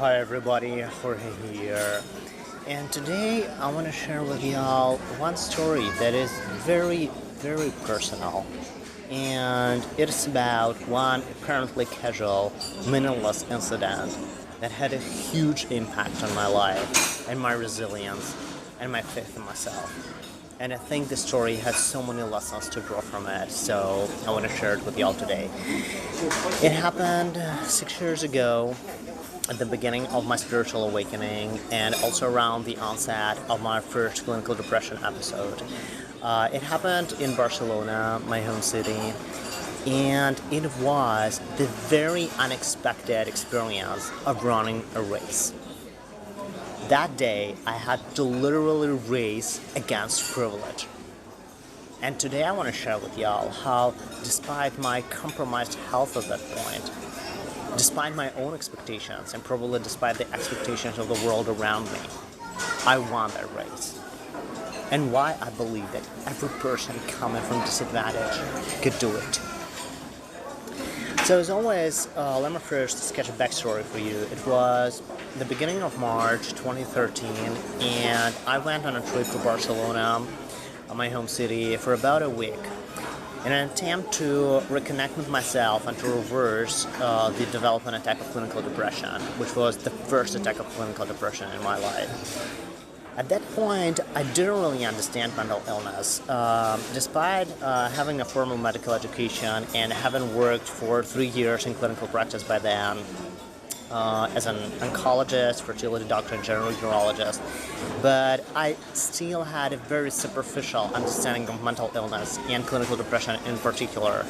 Hi everybody, Jorge here. And today I want to share with y'all one story that is very, very personal. And it's about one apparently casual, meaningless incident that had a huge impact on my life and my resilience and my faith in myself. And I think the story has so many lessons to draw from it, so I want to share it with y'all today. It happened 6 years ago at the beginning of my spiritual awakening and also around the onset of my first clinical depression episode. It happened in Barcelona, my home city, and it was the very unexpected experience of running a race. That day, I had to literally race against privilege. And today I want to share with y'all how, despite my compromised health at that point, despite my own expectations, and probably despite the expectations of the world around me, I won that race. And why I believe that every person coming from disadvantage could do it. So as always, let me first sketch a backstory for you. It was the beginning of March 2013, and I went on a trip to Barcelona, my home city, for about a week in an attempt to reconnect with myself and to reverse the development attack of clinical depression, which was the first attack of clinical depression in my life. At that point, I didn't really understand mental illness. Despite having a formal medical education and having worked for 3 years in clinical practice by then, as an oncologist, fertility doctor, and general urologist, but I still had a very superficial understanding of mental illness and clinical depression in particular.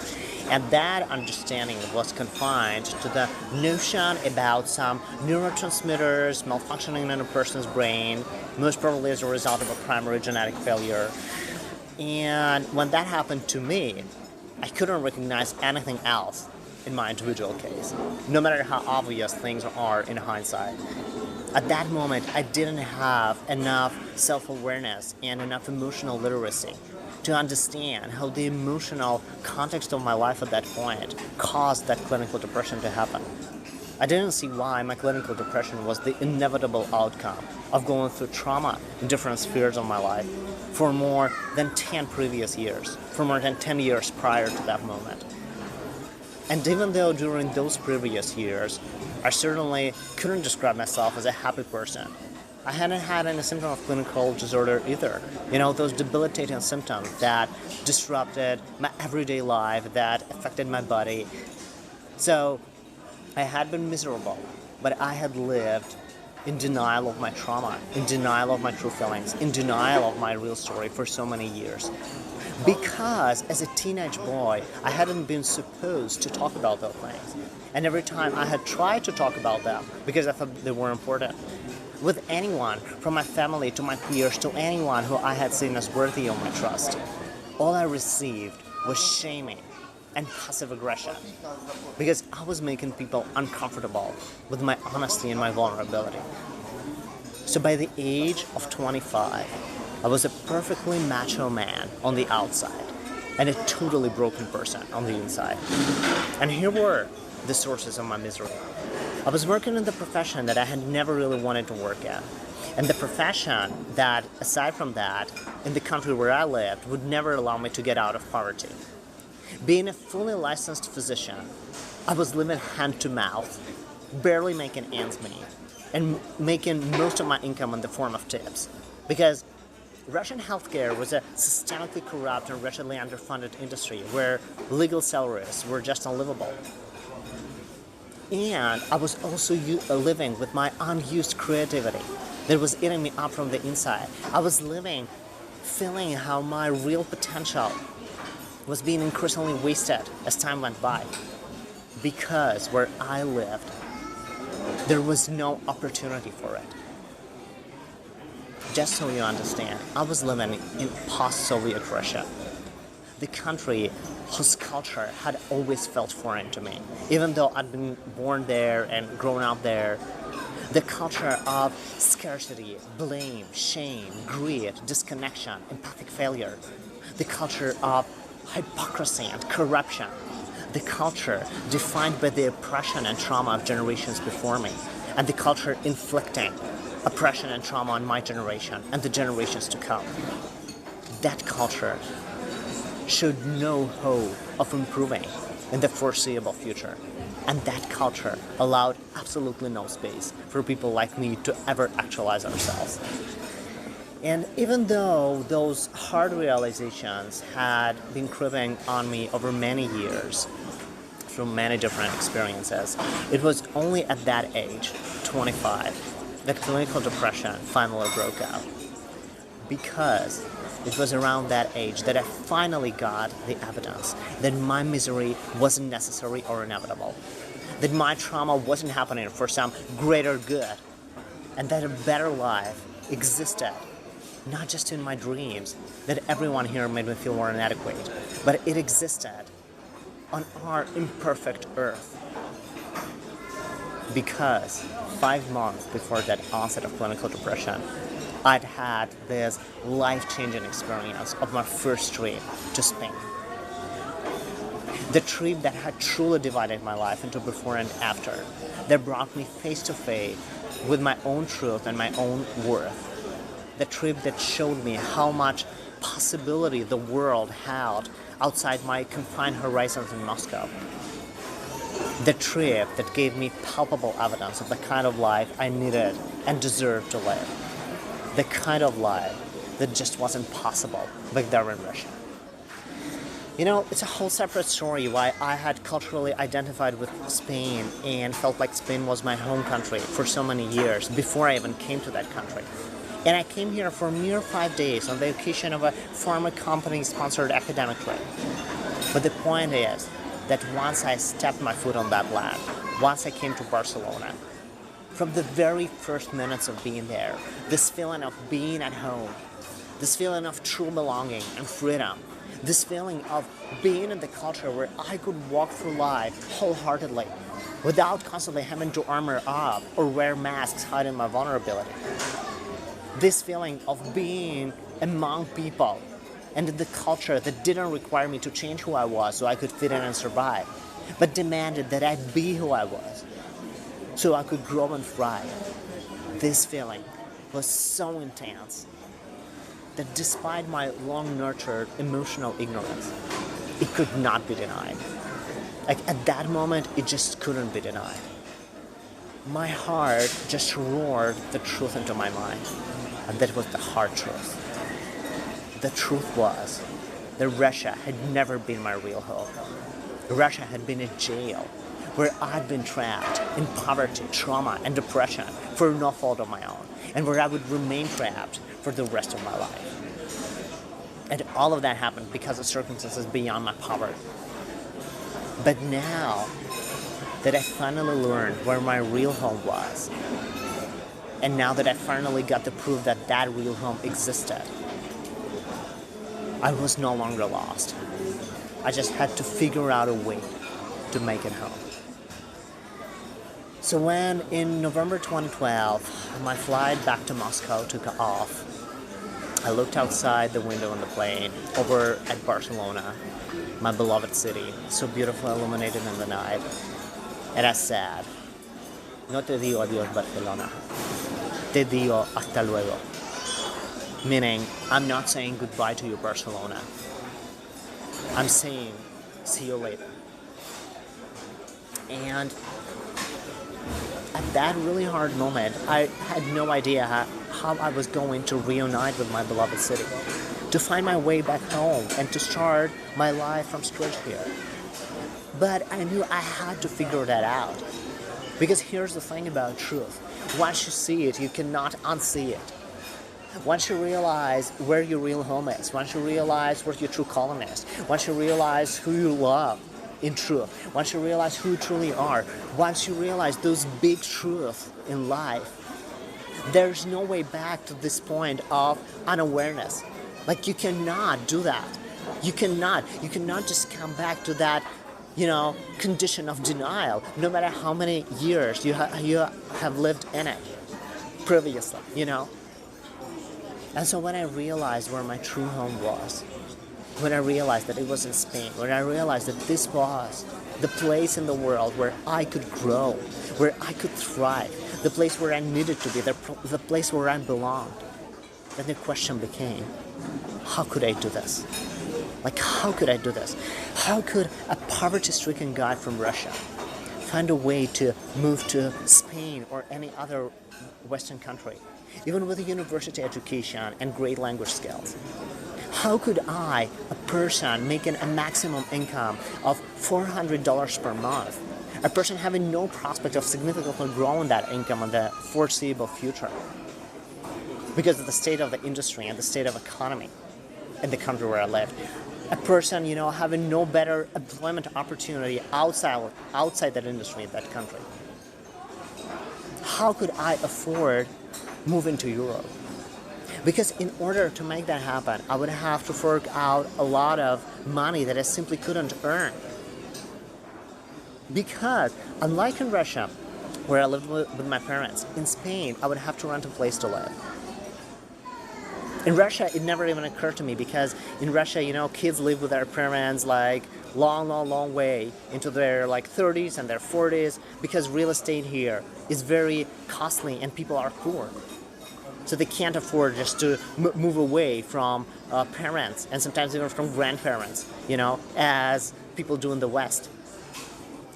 And that understanding was confined to the notion about some neurotransmitters malfunctioning in a person's brain, most probably as a result of a primary genetic failure. And when that happened to me, I couldn't recognize anything else in my individual case, no matter how obvious things are in hindsight. At that moment, I didn't have enough self-awareness and enough emotional literacy to understand how the emotional context of my life at that point caused that clinical depression to happen. I didn't see why my clinical depression was the inevitable outcome of going through trauma in different spheres of my life for more than 10 previous years, for more than 10 years prior to that moment. And even though during those previous years, I certainly couldn't describe myself as a happy person, I hadn't had any symptom of clinical disorder either. You know, those debilitating symptoms that disrupted my everyday life, that affected my body. So I had been miserable, but I had lived in denial of my trauma, in denial of my true feelings, in denial of my real story for so many years. Because as a teenage boy, I hadn't been supposed to talk about those things. And every time I had tried to talk about them, because I thought they were important, with anyone, from my family to my peers to anyone who I had seen as worthy of my trust, all I received was shaming and passive aggression. Because I was making people uncomfortable with my honesty and my vulnerability. So by the age of 25, I was a perfectly macho man on the outside and a totally broken person on the inside. And here were the sources of my misery. I was working in the profession that I had never really wanted to work in. And the profession that, aside from that, in the country where I lived, would never allow me to get out of poverty. Being a fully licensed physician, I was living hand to mouth, barely making ends meet, and making most of my income in the form of tips. Because Russian healthcare was a systemically corrupt and wretchedly underfunded industry where legal salaries were just unlivable. And I was also living with my unused creativity that was eating me up from the inside. I was living, feeling how my real potential was being increasingly wasted as time went by. Because where I lived, there was no opportunity for it. Just so you understand, I was living in post-Soviet Russia, the country whose culture had always felt foreign to me. Even though I'd been born there and grown up there, the culture of scarcity, blame, shame, greed, disconnection, empathic failure, the culture of hypocrisy and corruption, the culture defined by the oppression and trauma of generations before me, and the culture inflicting oppression and trauma on my generation and the generations to come. That culture showed no hope of improving in the foreseeable future. And that culture allowed absolutely no space for people like me to ever actualize ourselves. And even though those hard realizations had been creeping on me over many years, through many different experiences, it was only at that age, 25, that clinical depression finally broke out. Because it was around that age that I finally got the evidence that my misery wasn't necessary or inevitable, that my trauma wasn't happening for some greater good, and that a better life existed, not just in my dreams, that everyone here made me feel more inadequate, but it existed on our imperfect earth. Because 5 months before that onset of clinical depression, I'd had this life-changing experience of my first trip to Spain. The trip that had truly divided my life into before and after, that brought me face to face with my own truth and my own worth. The trip that showed me how much possibility the world held outside my confined horizons in Moscow. The trip that gave me palpable evidence of the kind of life I needed and deserved to live. The kind of life that just wasn't possible back there in Russia. You know, it's a whole separate story why I had culturally identified with Spain and felt like Spain was my home country for so many years before I even came to that country. And I came here for a mere 5 days on the occasion of a pharma company-sponsored academic trip. But the point is that once I stepped my foot on that land, once I came to Barcelona, from the very first minutes of being there, this feeling of being at home, this feeling of true belonging and freedom, this feeling of being in the culture where I could walk through life wholeheartedly without constantly having to armor up or wear masks hiding my vulnerability. This feeling of being among people and in the culture that didn't require me to change who I was so I could fit in and survive, but demanded that I be who I was so I could grow and thrive. This feeling was so intense that despite my long-nurtured emotional ignorance, it could not be denied. Like at that moment, it just couldn't be denied. My heart just roared the truth into my mind, and that was the hard truth. The truth was that Russia had never been my real home. Russia had been a jail where I'd been trapped in poverty, trauma, and depression for no fault of my own, and where I would remain trapped for the rest of my life. And all of that happened because of circumstances beyond my power. But now that I finally learned where my real home was, and now that I finally got the proof that that real home existed, I was no longer lost. I just had to figure out a way to make it home. So when in November 2012, my flight back to Moscow took off, I looked outside the window on the plane over at Barcelona, my beloved city, so beautifully illuminated in the night, and I said, "No te digo adiós Barcelona, te digo hasta luego." Meaning, I'm not saying goodbye to you, Barcelona. I'm saying, see you later. And at that really hard moment, I had no idea how I was going to reunite with my beloved city, to find my way back home and to start my life from scratch here. But I knew I had to figure that out. Because here's the thing about truth. Once you see it, you cannot unsee it. Once you realize where your real home is, once you realize what your true calling is, once you realize who you love in truth, once you realize who you truly are, once you realize those big truths in life, there's no way back to this point of unawareness. Like you cannot do that. You cannot just come back to that, condition of denial, no matter how many years you have lived in it previously, And so when I realized where my true home was, when I realized that it was in Spain, when I realized that this was the place in the world where I could grow, where I could thrive, the place where I needed to be, the place where I belonged, then the question became, how could I do this? Like, how could I do this? How could a poverty-stricken guy from Russia find a way to move to Spain or any other Western country, even with a university education and great language skills? How could I, a person making a maximum income of $400 per month, a person having no prospect of significantly growing that income in the foreseeable future because of the state of the industry and the state of economy in the country where I live, a person, having no better employment opportunity outside that industry in that country? How could I afford moving to Europe? Because in order to make that happen, I would have to fork out a lot of money that I simply couldn't earn. Because unlike in Russia, where I lived with my parents, in Spain, I would have to rent a place to live. In Russia, it never even occurred to me because in Russia, kids live with their parents like long way into their 30s and their 40s because real estate here is very costly and people are poor. So they can't afford just to move away from parents and sometimes even from grandparents, as people do in the West.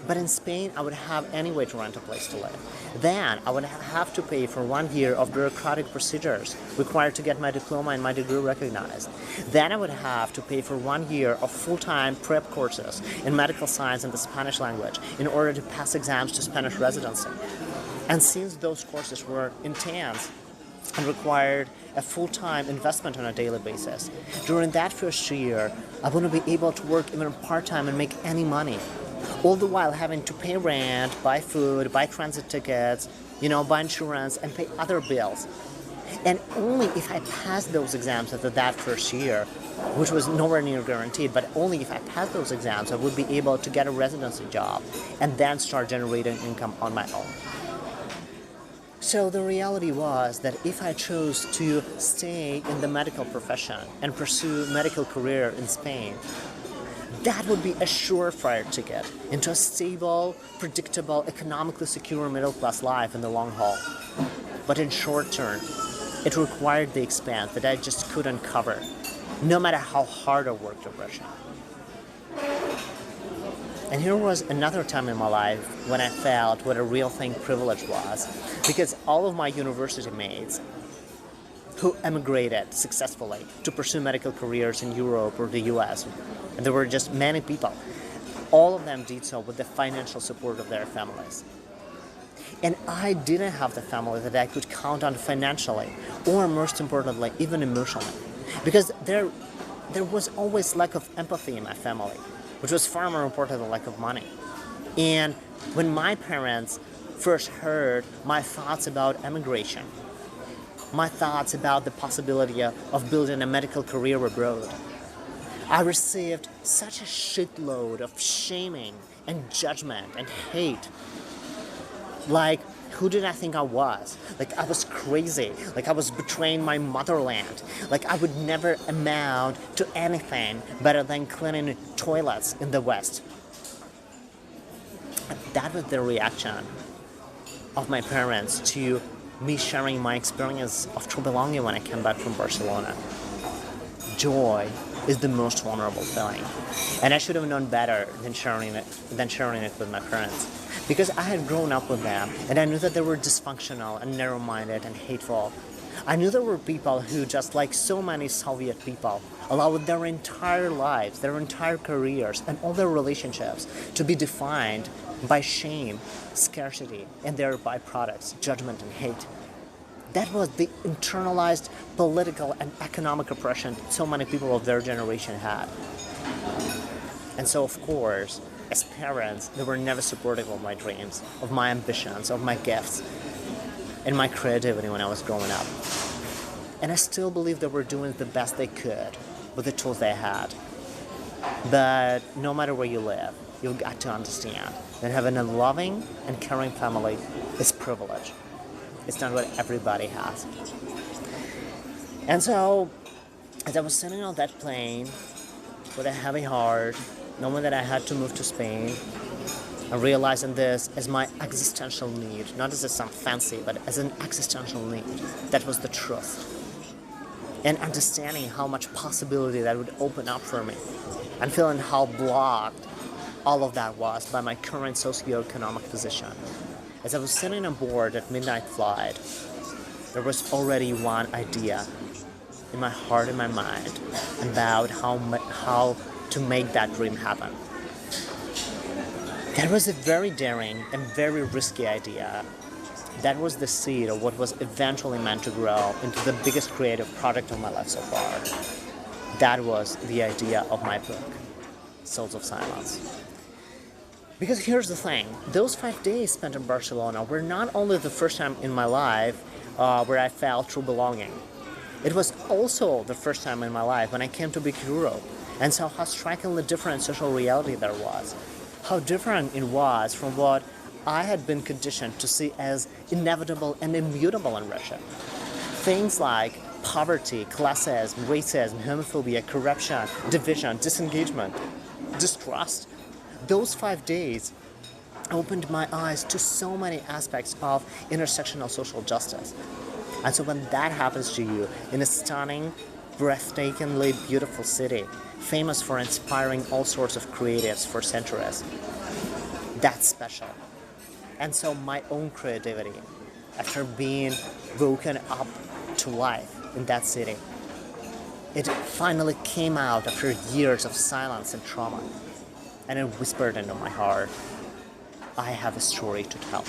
But in Spain, I would have any way to rent a place to live. Then I would have to pay for 1 year of bureaucratic procedures required to get my diploma and my degree recognized. Then I would have to pay for 1 year of full-time prep courses in medical science and the Spanish language in order to pass exams to Spanish residency. And since those courses were intense and required a full-time investment on a daily basis, during that first year, I wouldn't be able to work even part-time and make any money. All the while having to pay rent, buy food, buy transit tickets, buy insurance, and pay other bills. And only if I passed those exams after that first year, which was nowhere near guaranteed, but only if I passed those exams, I would be able to get a residency job and then start generating income on my own. So the reality was that if I chose to stay in the medical profession and pursue medical career in Spain, that would be a surefire ticket into a stable, predictable, economically secure middle-class life in the long haul. But in short term, it required the expense that I just couldn't cover, no matter how hard I worked in Russia. And here was another time in my life when I felt what a real thing privilege was, because all of my university mates who emigrated successfully to pursue medical careers in Europe or the US, and there were just many people, all of them did so with the financial support of their families. And I didn't have the family that I could count on financially, or most importantly, even emotionally, because there was always lack of empathy in my family, which was far more important than lack of money. And when my parents first heard my thoughts about emigration, my thoughts about the possibility of building a medical career abroad, I received such a shitload of shaming and judgment and hate. Like, who did I think I was? Like, I was crazy. Like, I was betraying my motherland. Like, I would never amount to anything better than cleaning toilets in the West. And that was the reaction of my parents to me sharing my experience of true belonging when I came back from Barcelona. Joy is the most vulnerable feeling. And I should have known better than sharing it with my parents. Because I had grown up with them, and I knew that they were dysfunctional and narrow-minded and hateful. I knew there were people who, just like so many Soviet people, allowed their entire lives, their entire careers, and all their relationships to be defined by shame, scarcity, and their byproducts, judgment and hate. That was the internalized political and economic oppression that so many people of their generation had. And so, of course, as parents, they were never supportive of my dreams, of my ambitions, of my gifts, and my creativity when I was growing up. And I still believe they were doing the best they could with the tools they had. But no matter where you live, you've got to understand that having a loving and caring family is privilege. It's not what everybody has. And so, as I was sitting on that plane, with a heavy heart, knowing that I had to move to Spain, and realizing this as my existential need, not as some fancy, but as an existential need. That was the truth. And understanding how much possibility that would open up for me, and feeling how blocked all of that was by my current socioeconomic position. As I was sitting on board at midnight flight, there was already one idea in my heart and my mind about how to make that dream happen. That was a very daring and very risky idea. That was the seed of what was eventually meant to grow into the biggest creative project of my life so far. That was the idea of my book, Souls of Silence. Because here's the thing, those 5 days spent in Barcelona were not only the first time in my life where I felt true belonging. It was also the first time in my life when I came to Big Europe and saw how strikingly different social reality there was. How different it was from what I had been conditioned to see as inevitable and immutable in Russia. Things like poverty, classism, racism, homophobia, corruption, division, disengagement, distrust. Those 5 days opened my eyes to so many aspects of intersectional social justice. And so when that happens to you in a stunning, breathtakingly beautiful city, famous for inspiring all sorts of creatives for centuries, that's special. And so my own creativity, after being woken up to life in that city, it finally came out after years of silence and trauma. And it whispered into my heart, I have a story to tell.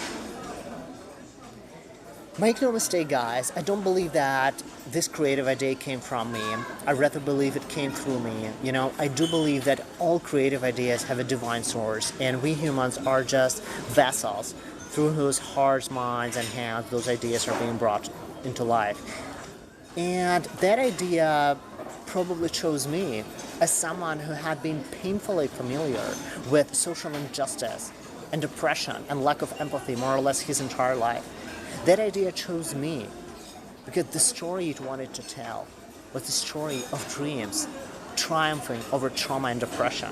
Make no mistake, guys, I don't believe that this creative idea came from me. I rather believe it came through me. I do believe that all creative ideas have a divine source, and we humans are just vessels through whose hearts, minds, and hands those ideas are being brought into life. And that idea probably chose me as someone who had been painfully familiar with social injustice and depression and lack of empathy more or less his entire life. That idea chose me because the story it wanted to tell was the story of dreams triumphing over trauma and depression,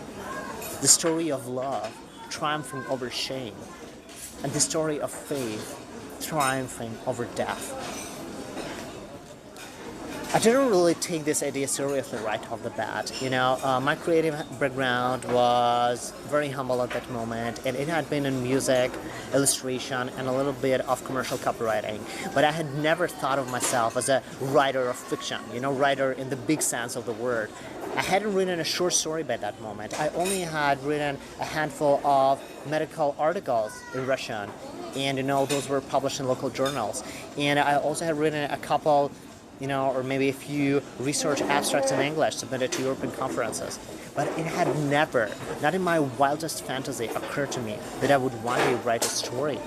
the story of love triumphing over shame, and the story of faith triumphing over death. I didn't really take this idea seriously right off the bat. My creative background was very humble at that moment, and it had been in music, illustration, and a little bit of commercial copywriting. But I had never thought of myself as a writer of fiction, writer in the big sense of the word. I hadn't written a short story by that moment. I only had written a handful of medical articles in Russian, and those were published in local journals. And I also had written a couple or maybe a few research abstracts in English submitted to European conferences. But it had never, not in my wildest fantasy, occurred to me that I would one day write a story.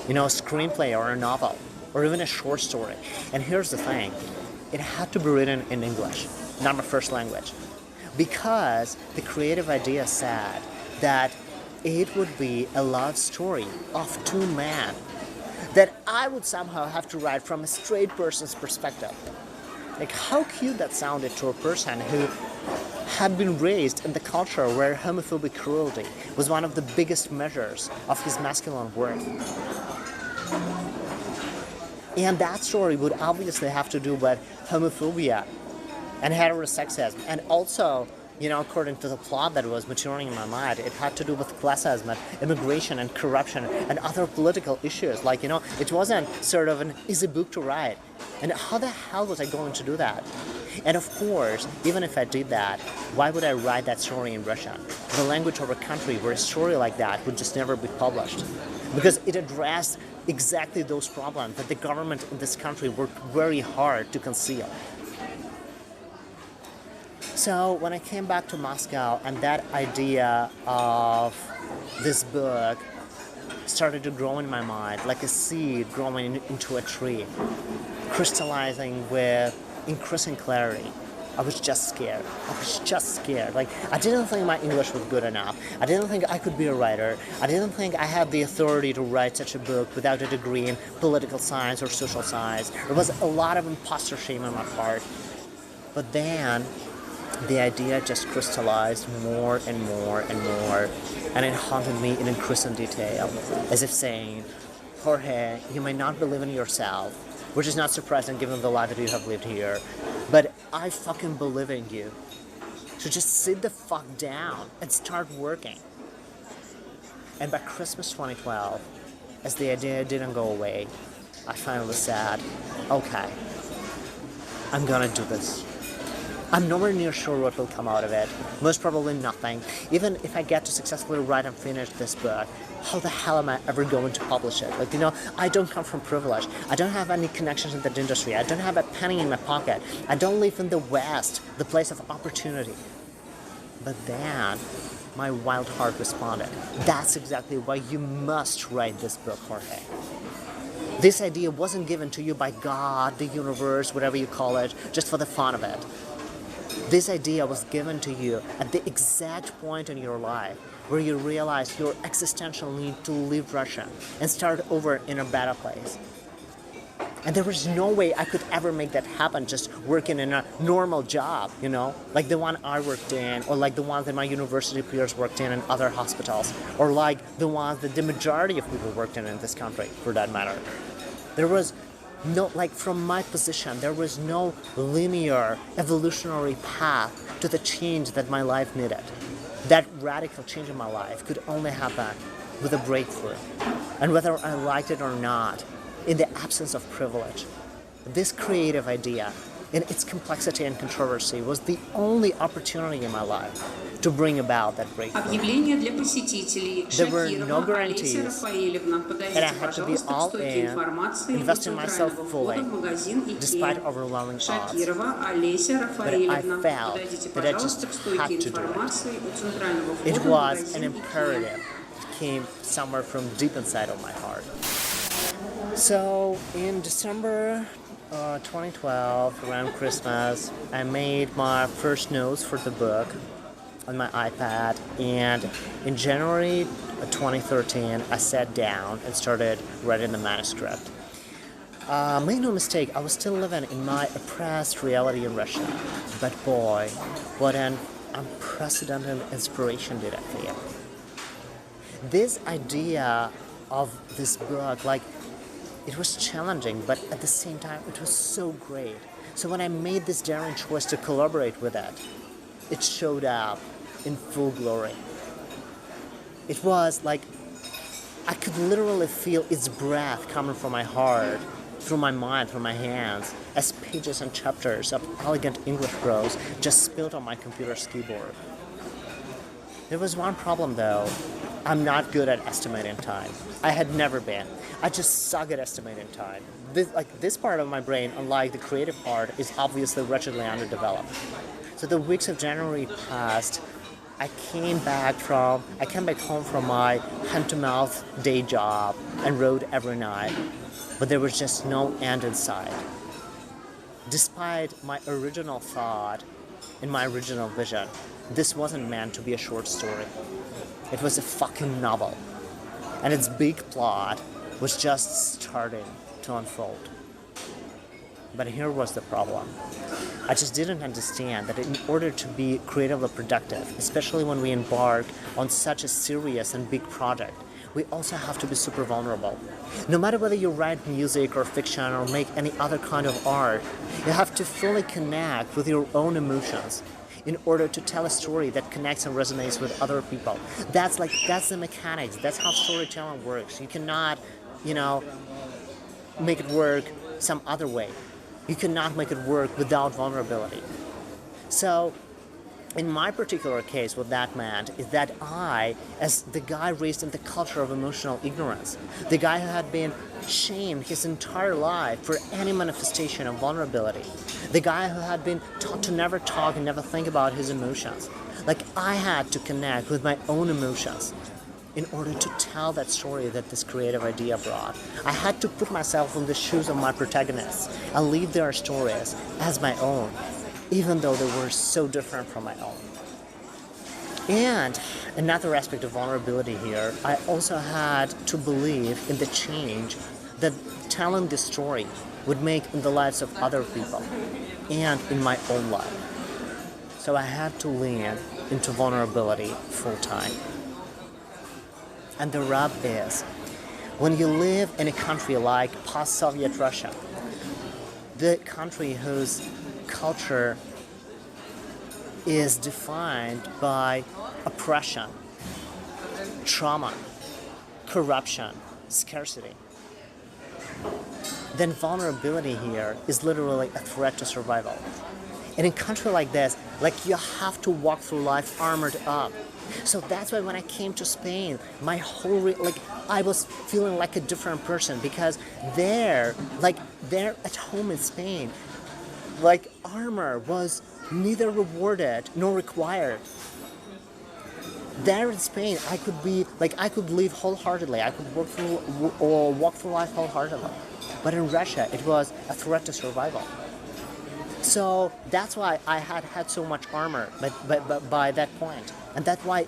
A screenplay or a novel, or even a short story. And here's the thing, it had to be written in English, not my first language. Because the creative idea said that it would be a love story of two men that I would somehow have to write from a straight person's perspective. Like, how cute that sounded to a person who had been raised in the culture where homophobic cruelty was one of the biggest measures of his masculine worth. And that story would obviously have to do with homophobia and heterosexism, and also, according to the plot that was maturing in my mind, it had to do with classism and immigration and corruption and other political issues. It wasn't sort of an easy book to write. And how the hell was I going to do that? And of course, even if I did that, why would I write that story in Russian, the language of a country where a story like that would just never be published? Because it addressed exactly those problems that the government in this country worked very hard to conceal. So when I came back to Moscow and that idea of this book started to grow in my mind, like a seed growing into a tree, crystallizing with increasing clarity, I was just scared. I didn't think my English was good enough. I didn't think I could be a writer. I didn't think I had the authority to write such a book without a degree in political science or social science. There was a lot of imposter shame in my heart. But then the idea just crystallized more and more and more, and it haunted me in increasing detail, as if saying, Jorge, you may not believe in yourself, which is not surprising given the life that you have lived here, but I fucking believe in you. So just sit the fuck down and start working. And by Christmas 2012, as the idea didn't go away, I finally said, okay, I'm gonna do this. I'm nowhere near sure what will come out of it. Most probably nothing. Even if I get to successfully write and finish this book, how the hell am I ever going to publish it? Like, I don't come from privilege. I don't have any connections in that industry. I don't have a penny in my pocket. I don't live in the West, the place of opportunity. But then, my wild heart responded. That's exactly why you must write this book, Jorge. This idea wasn't given to you by God, the universe, whatever you call it, just for the fun of it. This idea was given to you at the exact point in your life where you realized your existential need to leave Russia and start over in a better place. And there was no way I could ever make that happen just working in a normal job, like the one I worked in, or like the ones that my university peers worked in other hospitals, or like the ones that the majority of people worked in this country, for that matter. There was no, from my position, there was no linear evolutionary path to the change that my life needed. That radical change in my life could only happen with a breakthrough. And whether I liked it or not, in the absence of privilege, this creative idea, in its complexity and controversy, was the only opportunity in my life to bring about that breakthrough. There were no guarantees that I had to be all in, invest in myself fully, despite overwhelming odds. But I felt that I just had to do it. It was an imperative that came somewhere from deep inside of my heart. So in December 2012, around Christmas, I made my first notes for the book on my iPad, and in January 2013, I sat down and started writing the manuscript. Make no mistake, I was still living in my oppressed reality in Russia, but boy, what an unprecedented inspiration did I feel. This idea of this book, it was challenging, but at the same time, it was so great. So when I made this daring choice to collaborate with it, it showed up in full glory. It was like I could literally feel its breath coming from my heart, through my mind, through my hands, as pages and chapters of elegant English prose just spilled on my computer's keyboard. There was one problem though. I'm not good at estimating time. I had never been. I just suck at estimating time. This part of my brain, unlike the creative part, is obviously wretchedly underdeveloped. So the weeks of January passed. I came back home from my hand-to-mouth day job and wrote every night, but there was just no end in sight. Despite my original thought and my original vision, this wasn't meant to be a short story. It was a fucking novel, and its big plot was just starting to unfold. But here was the problem. I just didn't understand that in order to be creatively productive, especially when we embark on such a serious and big project, we also have to be super vulnerable. No matter whether you write music or fiction or make any other kind of art, you have to fully connect with your own emotions in order to tell a story that connects and resonates with other people. That's the mechanics. That's how storytelling works. You cannot, make it work some other way. You cannot make it work without vulnerability. So, in my particular case, what that meant is that I, as the guy raised in the culture of emotional ignorance, the guy who had been shamed his entire life for any manifestation of vulnerability, the guy who had been taught to never talk and never think about his emotions, I had to connect with my own emotions in order to tell that story that this creative idea brought. I had to put myself in the shoes of my protagonists and leave their stories as my own, even though they were so different from my own. And another aspect of vulnerability here, I also had to believe in the change that telling this story would make in the lives of other people and in my own life. So I had to lean into vulnerability full time. And the rub is, when you live in a country like post-Soviet Russia, the country whose culture is defined by oppression, trauma, corruption, scarcity, then vulnerability here is literally a threat to survival. And in a country like this, like, you have to walk through life armored up. So that's why when I came to Spain, my whole I was feeling like a different person, because there at home in Spain, like, armor was neither rewarded nor required. There in Spain, I could live wholeheartedly. I could walk through life wholeheartedly. But in Russia, it was a threat to survival. So that's why I had so much armor, but by that point, and that's why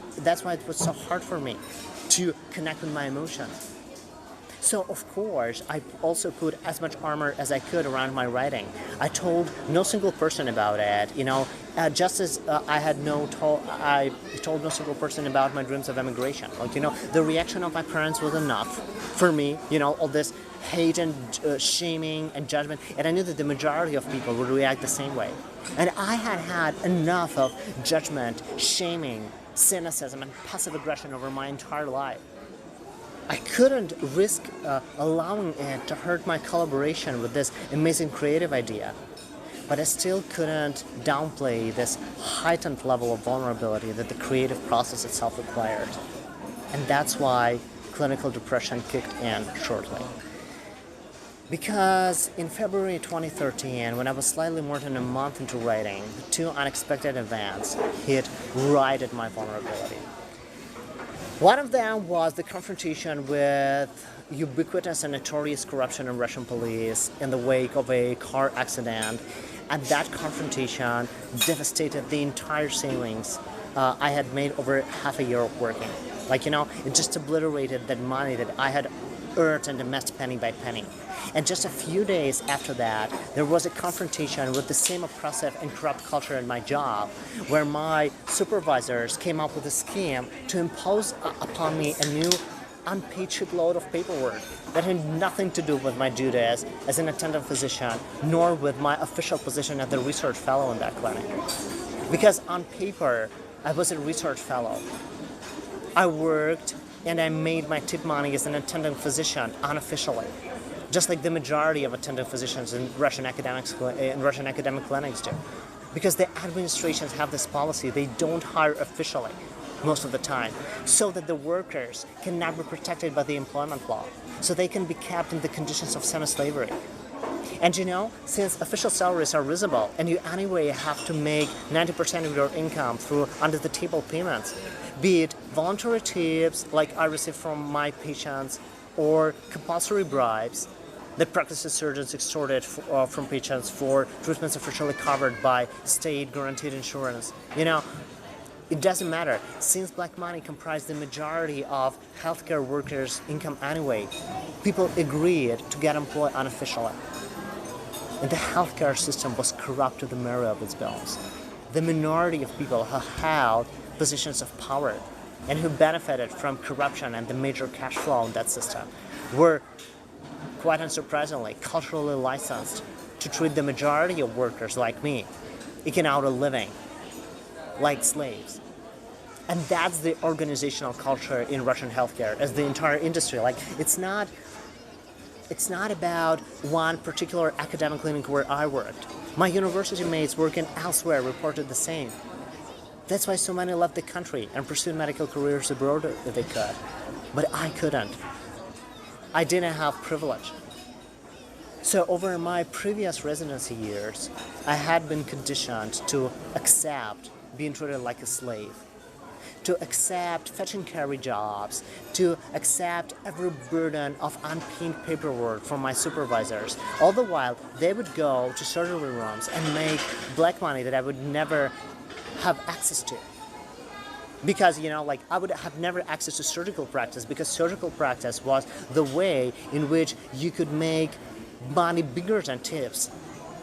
it was so hard for me to connect with my emotions. So of course, I also put as much armor as I could around my writing. I told no single person about it, just as I told no single person about my dreams of emigration. The reaction of my parents was enough for me, all this hate and shaming and judgment, and I knew that the majority of people would react the same way. And I had enough of judgment, shaming, cynicism, and passive aggression over my entire life. I couldn't risk allowing it to hurt my collaboration with this amazing creative idea, but I still couldn't downplay this heightened level of vulnerability that the creative process itself required. And that's why clinical depression kicked in shortly. Because in February 2013, when I was slightly more than a month into writing, two unexpected events hit right at my vulnerability. One of them was the confrontation with ubiquitous and notorious corruption in Russian police in the wake of a car accident, and that confrontation devastated the entire savings I had made over half a year of working. It just obliterated that money that I had earned and amassed penny by penny. And just a few days after that, there was a confrontation with the same oppressive and corrupt culture in my job, where my supervisors came up with a scheme to impose upon me a new unpaid shitload of paperwork that had nothing to do with my duties as an attendant physician, nor with my official position as the research fellow in that clinic. Because on paper, I was a research fellow. I worked and I made my tip money as an attendant physician unofficially, just like the majority of attendant physicians in Russian academic clinics do. Because the administrations have this policy, they don't hire officially most of the time, so that the workers cannot be protected by the employment law, so they can be kept in the conditions of semi-slavery. And since official salaries are visible, and you anyway have to make 90% of your income through under-the-table payments, be it voluntary tips like I receive from my patients, or compulsory bribes that practice surgeons extorted from patients for treatments officially covered by state-guaranteed insurance. It doesn't matter. Since black money comprised the majority of healthcare workers' income anyway, people agreed to get employed unofficially. And the healthcare system was corrupt to the marrow of its bones. The minority of people who held positions of power and who benefited from corruption and the major cash flow in that system were, quite unsurprisingly, culturally licensed to treat the majority of workers like me, eking out a living, like slaves. And that's the organizational culture in Russian healthcare as the entire industry. It's not about one particular academic clinic where I worked. My university mates working elsewhere reported the same. That's why so many left the country and pursued medical careers abroad if they could. But I couldn't. I didn't have privilege. So over my previous residency years, I had been conditioned to accept being treated like a slave, to accept fetch and carry jobs, to accept every burden of unpaid paperwork from my supervisors. All the while, they would go to surgery rooms and make black money that I would never have access to. Because, I would have never access to surgical practice, because surgical practice was the way in which you could make money bigger than tips.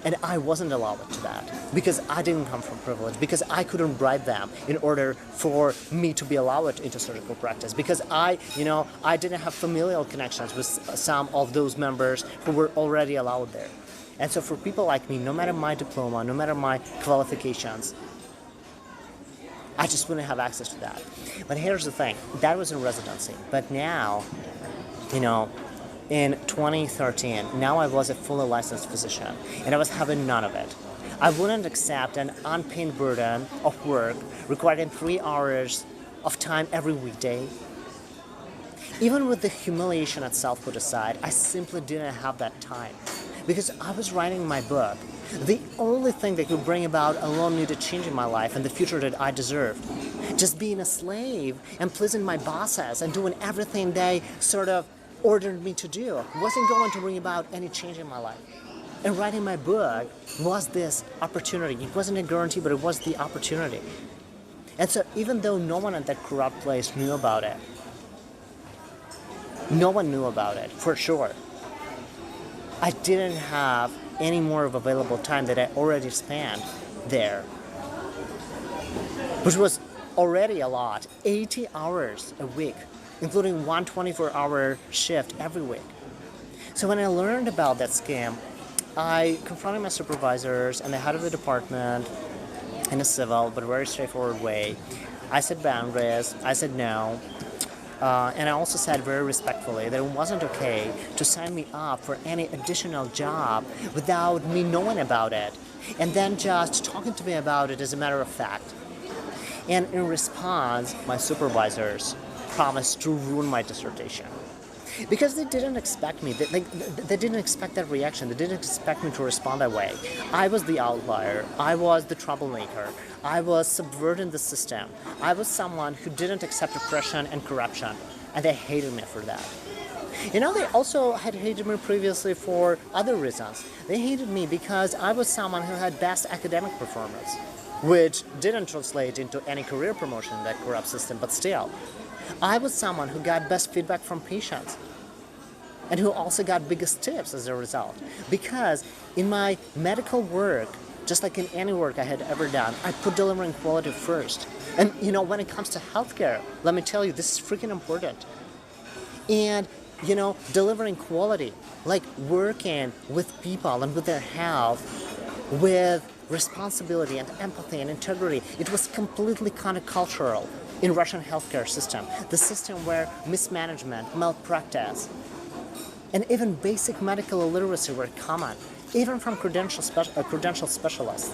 And I wasn't allowed to that because I didn't come from privilege, because I couldn't bribe them in order for me to be allowed into surgical practice, because I didn't have familial connections with some of those members who were already allowed there. And so for people like me, no matter my diploma, no matter my qualifications, I just wouldn't have access to that. But here's the thing, that was in residency. But now, in 2013, now I was a fully licensed physician, and I was having none of it. I wouldn't accept an unpaid burden of work requiring 3 hours of time every weekday. Even with the humiliation itself put aside, I simply didn't have that time because I was writing my book. The only thing that could bring about a long-needed change in my life and the future that I deserved. Just being a slave and pleasing my bosses and doing everything they sort of ordered me to do wasn't going to bring about any change in my life. And writing my book was this opportunity. It wasn't a guarantee, but it was the opportunity. And so even though no one at that corrupt place knew about it, no one knew about it, for sure, I didn't have any more of available time that I already spent there, which was already a lot, 80 hours a week, including one 24-hour shift every week. So when I learned about that scam, I confronted my supervisors and the head of the department in a civil but very straightforward way. I set boundaries, I said no, and I also said very respectfully that it wasn't okay to sign me up for any additional job without me knowing about it, and then just talking to me about it as a matter of fact. And in response, my supervisors promised to ruin my dissertation. Because they didn't expect me, they didn't expect that reaction, they didn't expect me to respond that way. I was the outlier, I was the troublemaker, I was subverting the system, I was someone who didn't accept oppression and corruption, and they hated me for that. They also had hated me previously for other reasons. They hated me because I was someone who had best academic performance, which didn't translate into any career promotion in that corrupt system, but still. I was someone who got best feedback from patients and who also got biggest tips as a result. Because in my medical work, just like in any work I had ever done, I put delivering quality first. And when it comes to healthcare, let me tell you, this is freaking important. And delivering quality, like working with people and with their health, with responsibility and empathy and integrity, it was completely countercultural in Russian healthcare system, the system where mismanagement, malpractice, and even basic medical illiteracy were common, even from credential specialists,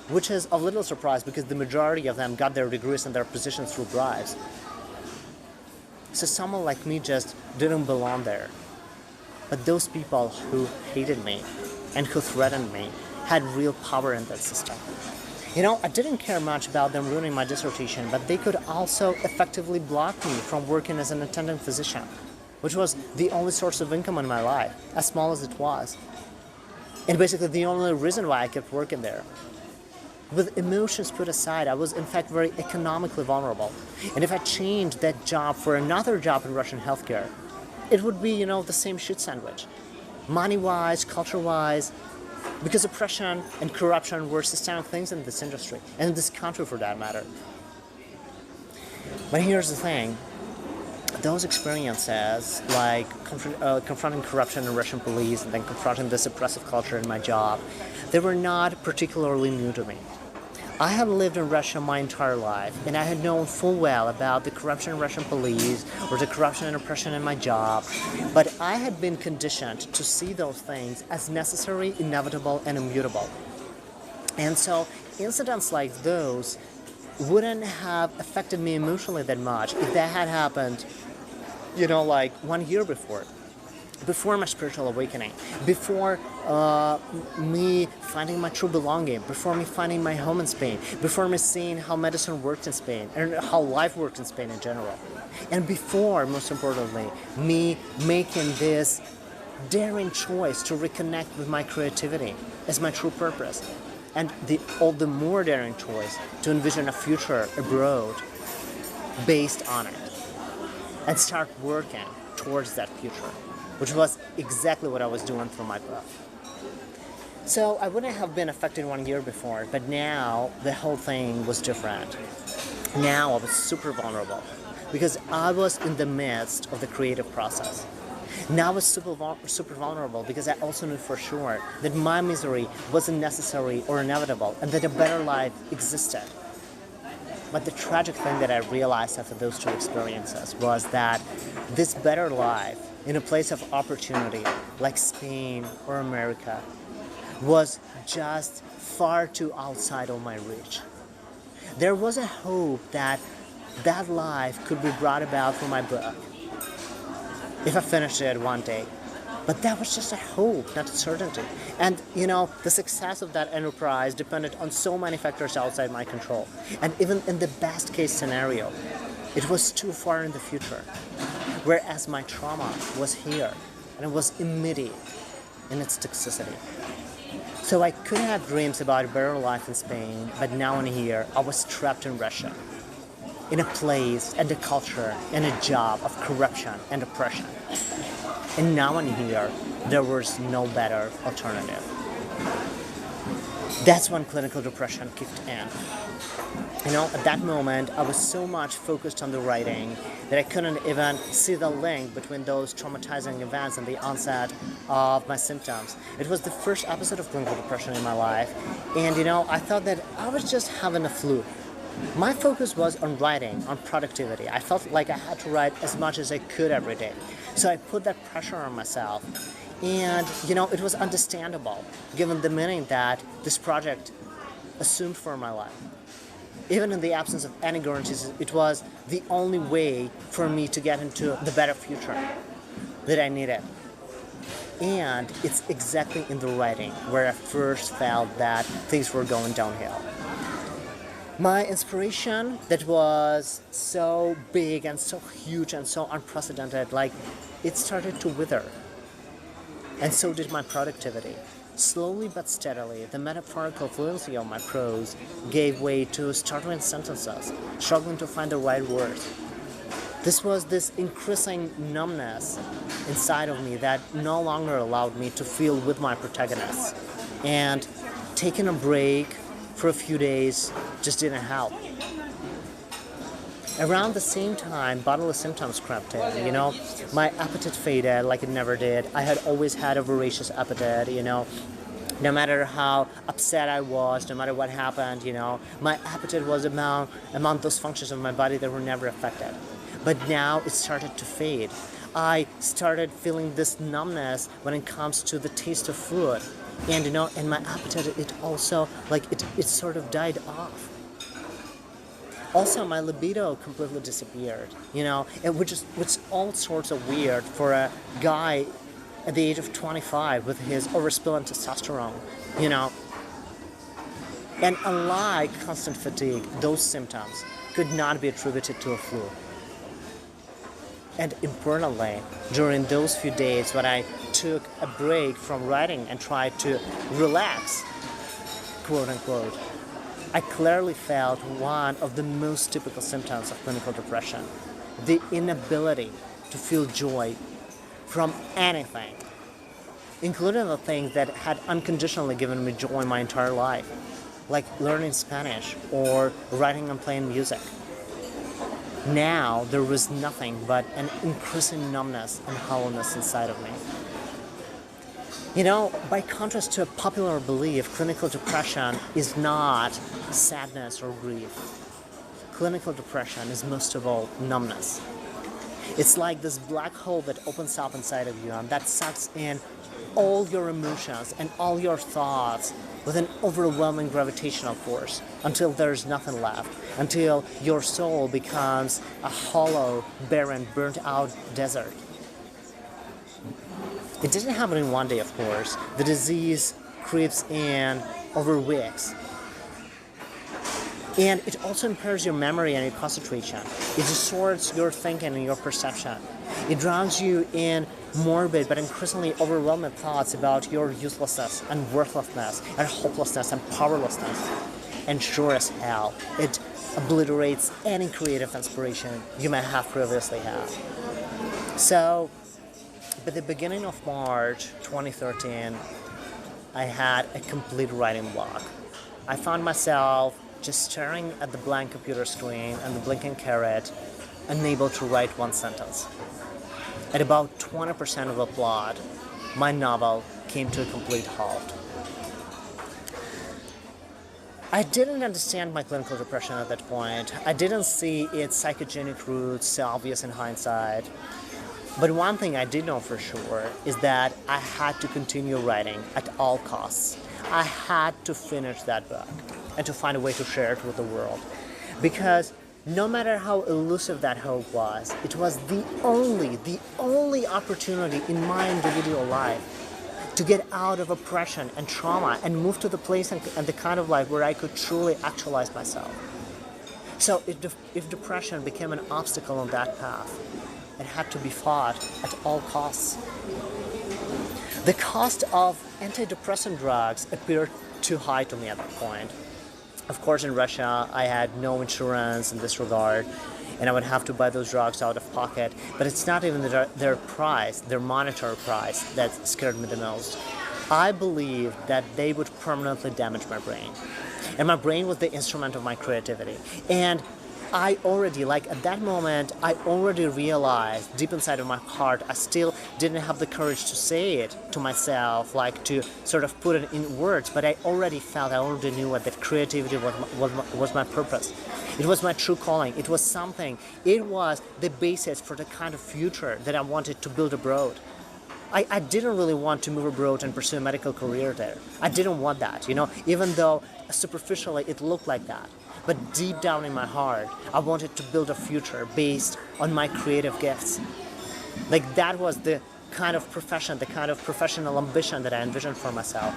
which is of little surprise because the majority of them got their degrees and their positions through bribes. So someone like me just didn't belong there. But those people who hated me and who threatened me had real power in that system. I didn't care much about them ruining my dissertation, but they could also effectively block me from working as an attending physician, which was the only source of income in my life, as small as it was. And basically the only reason why I kept working there. With emotions put aside, I was in fact very economically vulnerable. And if I changed that job for another job in Russian healthcare, it would be, the same shit sandwich. Money-wise, culture-wise, because oppression and corruption were systemic things in this industry, and in this country for that matter. But here's the thing. Those experiences, like confronting corruption in Russian police and then confronting this oppressive culture in my job, they were not particularly new to me. I had lived in Russia my entire life, and I had known full well about the corruption in Russian police or the corruption and oppression in my job, but I had been conditioned to see those things as necessary, inevitable, and immutable. And so incidents like those wouldn't have affected me emotionally that much if that had happened, like 1 year before my spiritual awakening, before me finding my true belonging, before me finding my home in Spain, before me seeing how medicine worked in Spain, and how life worked in Spain in general. And before, most importantly, me making this daring choice to reconnect with my creativity as my true purpose. And all the more daring choice to envision a future abroad based on it. And start working towards that future, which was exactly what I was doing through my book. So I wouldn't have been affected 1 year before, but now the whole thing was different. Now I was super vulnerable because I was in the midst of the creative process. Now I was super vulnerable because I also knew for sure that my misery wasn't necessary or inevitable and that a better life existed. But the tragic thing that I realized after those two experiences was that this better life in a place of opportunity like Spain or America was just far too outside of my reach. There was a hope that that life could be brought about through my book if I finished it one day. But that was just a hope, not a certainty. And the success of that enterprise depended on so many factors outside my control. And even in the best case scenario, it was too far in the future. Whereas my trauma was here, and it was immediate in its toxicity. So I could have dreams about a better life in Spain, but now and here, I was trapped in Russia, in a place and a culture and a job of corruption and oppression. And now and here, there was no better alternative. That's when clinical depression kicked in. At that moment, I was so much focused on the writing that I couldn't even see the link between those traumatizing events and the onset of my symptoms. It was the first episode of clinical depression in my life, and I thought that I was just having a flu. My focus was on writing, on productivity. I felt like I had to write as much as I could every day. So I put that pressure on myself. And, it was understandable, given the meaning that this project assumed for my life. Even in the absence of any guarantees, it was the only way for me to get into the better future that I needed. And it's exactly in the writing where I first felt that things were going downhill. My inspiration that was so big and so huge and so unprecedented, it started to wither. And so did my productivity. Slowly but steadily, the metaphorical fluency of my prose gave way to stuttering sentences, struggling to find the right words. This was this increasing numbness inside of me that no longer allowed me to feel with my protagonists. And taking a break for a few days just didn't help. Around the same time, bodily symptoms crept in, My appetite faded like it never did. I had always had a voracious appetite, No matter how upset I was, no matter what happened, my appetite was among those functions of my body that were never affected. But now it started to fade. I started feeling this numbness when it comes to the taste of food. And, and my appetite, it also, it sort of died off. Also, my libido completely disappeared, which is all sorts of weird for a guy at the age of 25 with his overspilling testosterone, And unlike constant fatigue, those symptoms could not be attributed to a flu. And importantly, during those few days when I took a break from writing and tried to relax, quote unquote, I clearly felt one of the most typical symptoms of clinical depression, the inability to feel joy from anything, including the things that had unconditionally given me joy my entire life, like learning Spanish or writing and playing music. Now there was nothing but an increasing numbness and hollowness inside of me. By contrast to a popular belief, clinical depression is not sadness or grief. Clinical depression is most of all numbness. It's like this black hole that opens up inside of you and that sucks in all your emotions and all your thoughts with an overwhelming gravitational force until there's nothing left, until your soul becomes a hollow, barren, burnt-out desert. It didn't happen in one day, of course. The disease creeps in over weeks. And it also impairs your memory and your concentration. It distorts your thinking and your perception. It drowns you in morbid but increasingly overwhelming thoughts about your uselessness and worthlessness and hopelessness and powerlessness. And sure as hell, it obliterates any creative inspiration you may have previously had. So, at the beginning of March 2013, I had a complete writing block. I found myself just staring at the blank computer screen and the blinking caret, unable to write one sentence. At about 20% of the plot, my novel came to a complete halt. I didn't understand my clinical depression at that point. I didn't see its psychogenic roots so obvious in hindsight. But one thing I did know for sure is that I had to continue writing at all costs. I had to finish that book and to find a way to share it with the world. Because no matter how elusive that hope was, it was the only opportunity in my individual life to get out of oppression and trauma and move to the place and the kind of life where I could truly actualize myself. So if depression became an obstacle on that path, it had to be fought at all costs. The cost of antidepressant drugs appeared too high to me at that point. Of course, in Russia, I had no insurance in this regard, and I would have to buy those drugs out of pocket. But it's not even their price, their monetary price, that scared me the most. I believed that they would permanently damage my brain. And my brain was the instrument of my creativity. And I already, at that moment, I already realized deep inside of my heart, I still didn't have the courage to say it to myself, to sort of put it in words, but I already knew it, that creativity was my purpose. It was my true calling. It was the basis for the kind of future that I wanted to build abroad. I didn't really want to move abroad and pursue a medical career there. I didn't want that, even though superficially it looked like that. But deep down in my heart, I wanted to build a future based on my creative gifts. That was the kind of profession, the kind of professional ambition that I envisioned for myself.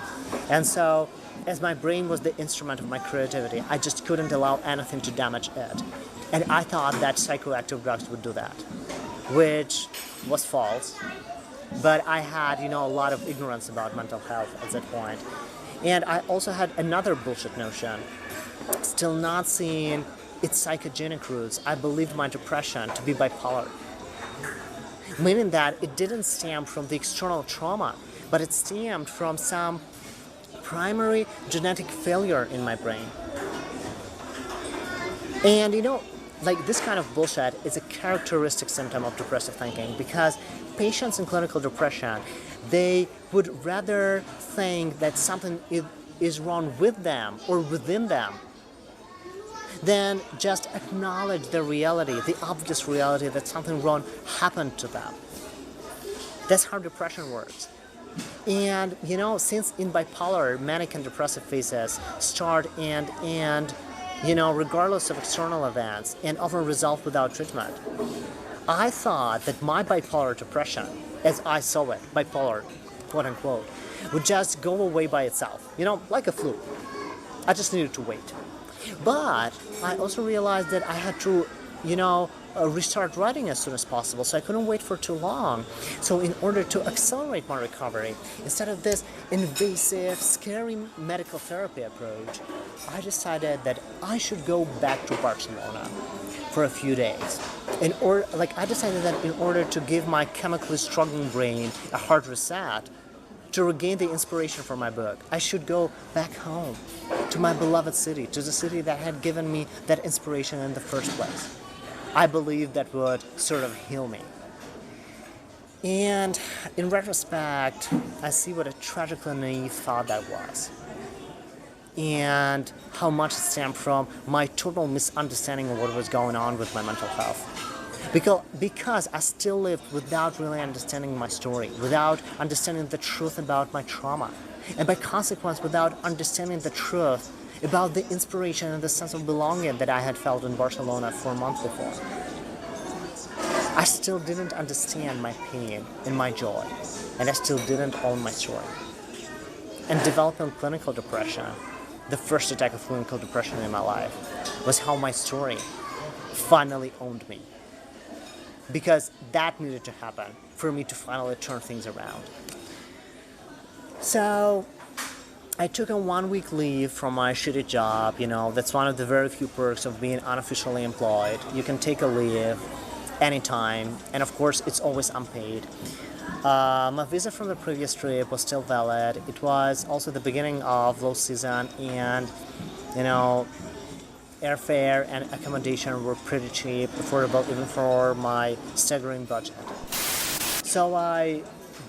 And so, as my brain was the instrument of my creativity, I just couldn't allow anything to damage it. And I thought that psychoactive drugs would do that, which was false. But I had, a lot of ignorance about mental health at that point. And I also had another bullshit notion. Still not seeing its psychogenic roots, I believed my depression to be bipolar. Meaning that it didn't stem from the external trauma, but it stemmed from some primary genetic failure in my brain. And this kind of bullshit is a characteristic symptom of depressive thinking, because patients in clinical depression, they would rather think that something is wrong with them or within them than just acknowledge the reality, the obvious reality that something wrong happened to them. That's how depression works. And, since in bipolar, manic and depressive phases start and regardless of external events and often resolve without treatment, I thought that my bipolar depression, as I saw it, bipolar, quote unquote, would just go away by itself, like a flu. I just needed to wait. But I also realized that I had to, restart writing as soon as possible, so I couldn't wait for too long. So in order to accelerate my recovery, instead of this invasive, scary medical therapy approach, I decided that I should go back to Barcelona for a few days. I decided that in order to give my chemically struggling brain a hard reset, to regain the inspiration for my book, I should go back home to my beloved city, to the city that had given me that inspiration in the first place. I believe that would sort of heal me. And in retrospect, I see what a tragically naive thought that was, and how much it stemmed from my total misunderstanding of what was going on with my mental health. Because I still lived without really understanding my story, without understanding the truth about my trauma, and by consequence, without understanding the truth about the inspiration and the sense of belonging that I had felt in Barcelona 4 months before. I still didn't understand my pain and my joy, and I still didn't own my story. And developing clinical depression, the first attack of clinical depression in my life, was how my story finally owned me. Because that needed to happen for me to finally turn things around. So I took a 1-week leave from my shitty job. That's one of the very few perks of being unofficially employed. You can take a leave anytime, and of course it's always unpaid. My visa from the previous trip was still valid. It was also the beginning of low season, and you know, airfare and accommodation were pretty cheap, affordable even for my staggering budget. So I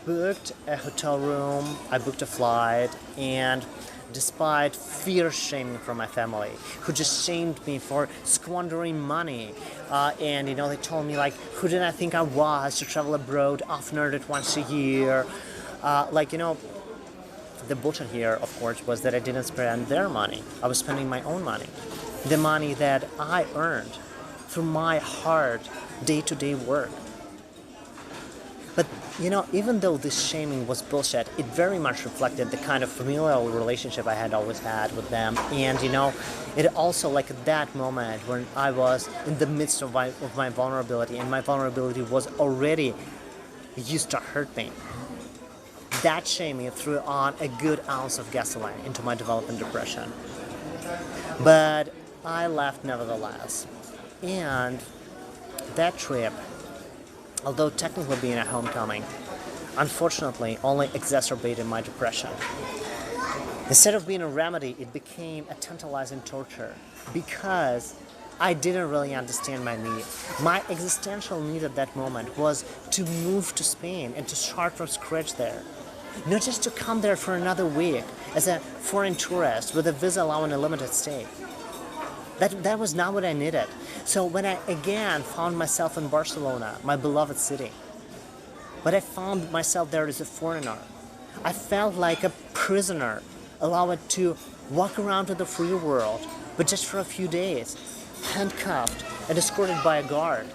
booked a hotel room, I booked a flight, and despite fierce shaming from my family, who just shamed me for squandering money, and they told me like, who did I think I was to travel abroad oftener than once a year? The bullshit here, of course, was that I didn't spend their money. I was spending my own money, the money that I earned through my hard day-to-day work. But even though this shaming was bullshit, it very much reflected the kind of familial relationship I had always had with them. And it also, like, at that moment when I was in the midst of my vulnerability, and my vulnerability was already used to hurt me, that shaming threw on a good ounce of gasoline into my developing depression. But I left nevertheless. And that trip, although technically being a homecoming, unfortunately only exacerbated my depression. Instead of being a remedy, it became a tantalizing torture because I didn't really understand my need. My existential need at that moment was to move to Spain and to start from scratch there. Not just to come there for another week as a foreign tourist with a visa allowing a limited stay. That was not what I needed. So when I again found myself in Barcelona, my beloved city, but I found myself there as a foreigner, I felt like a prisoner, allowed to walk around to the free world, but just for a few days, handcuffed and escorted by a guard.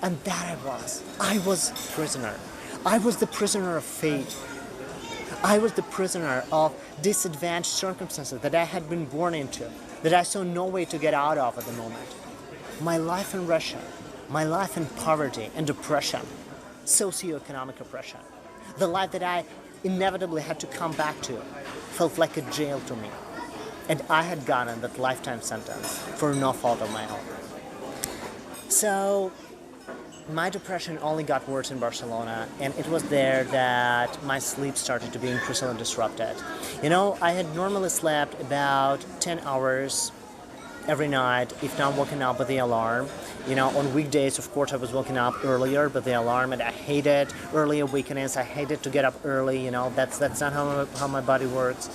And that I was. I was a prisoner. I was the prisoner of fate. I was the prisoner of disadvantaged circumstances that I had been born into, that I saw no way to get out of at the moment. My life in Russia, my life in poverty and depression, socioeconomic oppression, the life that I inevitably had to come back to, felt like a jail to me. And I had gotten that lifetime sentence for no fault of my own. So my depression only got worse in Barcelona, and it was there that my sleep started to be increasingly disrupted. I had normally slept about 10 hours every night, if not woken up with the alarm. On weekdays, of course, I was woken up earlier with the alarm, and I hated early awakenings. I hated to get up early. That's not how my body works.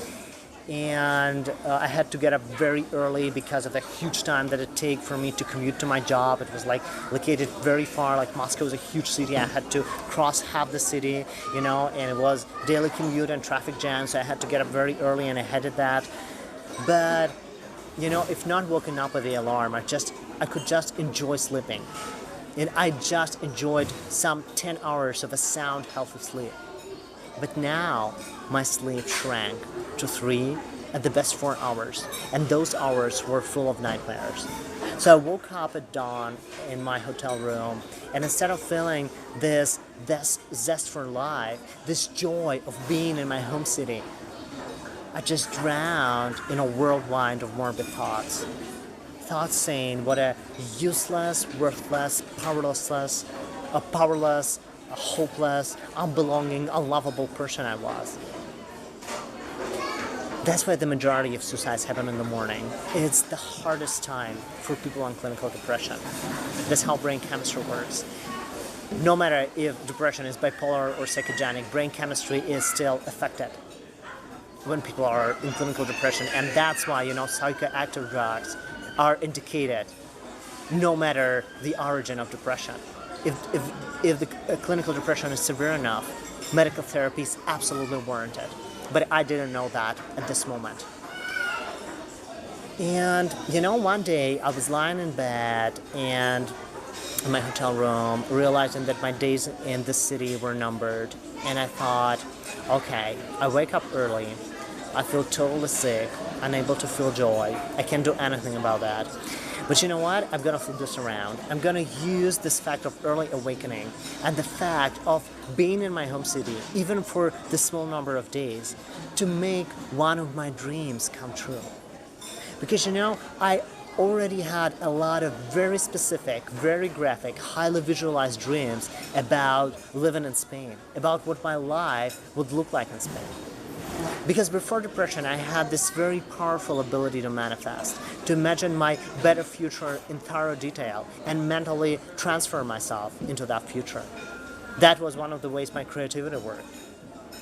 And I had to get up very early because of the huge time that it take for me to commute to my job. It was located very far. Like, Moscow is a huge city. I had to cross half the city, and it was daily commute and traffic jam, so I had to get up very early, and I hated that. But if not woken up with the alarm, I could just enjoy sleeping, and I just enjoyed some 10 hours of a sound, healthy sleep. But now my sleep shrank to 3, at the best 4 hours, and those hours were full of nightmares. So I woke up at dawn in my hotel room, and instead of feeling this zest for life, this joy of being in my home city, I just drowned in a whirlwind of morbid thoughts. Thoughts saying what a useless, worthless, powerless, a hopeless, unbelonging, unlovable person I was. That's why the majority of suicides happen in the morning. It's the hardest time for people on clinical depression. That's how brain chemistry works. No matter if depression is bipolar or psychogenic, brain chemistry is still affected when people are in clinical depression, and that's why psychoactive drugs are indicated no matter the origin of depression. If the clinical depression is severe enough, medical therapy is absolutely warranted. But I didn't know that at this moment. And one day I was lying in bed and in my hotel room, realizing that my days in this city were numbered, and I thought, okay, I wake up early, I feel totally sick, unable to feel joy, I can't do anything about that. But you know what? I'm going to flip this around. I'm going to use this fact of early awakening and the fact of being in my home city, even for the small number of days, to make one of my dreams come true. Because I already had a lot of very specific, very graphic, highly visualized dreams about living in Spain, about what my life would look like in Spain. Because before depression, I had this very powerful ability to manifest, to imagine my better future in thorough detail and mentally transfer myself into that future. That was one of the ways my creativity worked.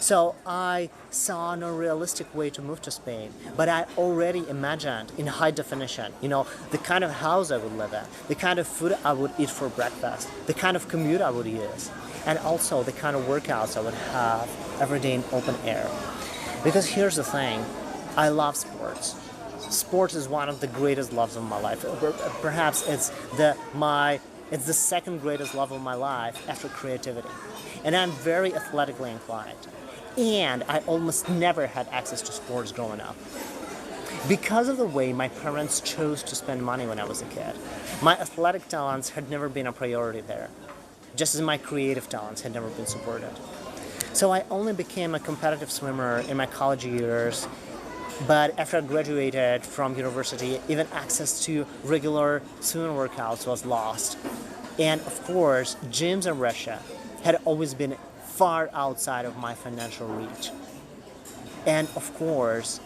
So I saw no realistic way to move to Spain, but I already imagined in high definition, the kind of house I would live in, the kind of food I would eat for breakfast, the kind of commute I would use, and also the kind of workouts I would have every day in open air. Because here's the thing, I love sports. Sports is one of the greatest loves of my life. Perhaps it's the second greatest love of my life after creativity. And I'm very athletically inclined. And I almost never had access to sports growing up. Because of the way my parents chose to spend money when I was a kid, my athletic talents had never been a priority there, just as my creative talents had never been supported. So I only became a competitive swimmer in my college years, but after I graduated from university, even access to regular swimming workouts was lost. And of course, gyms in Russia had always been far outside of my financial reach. And of course,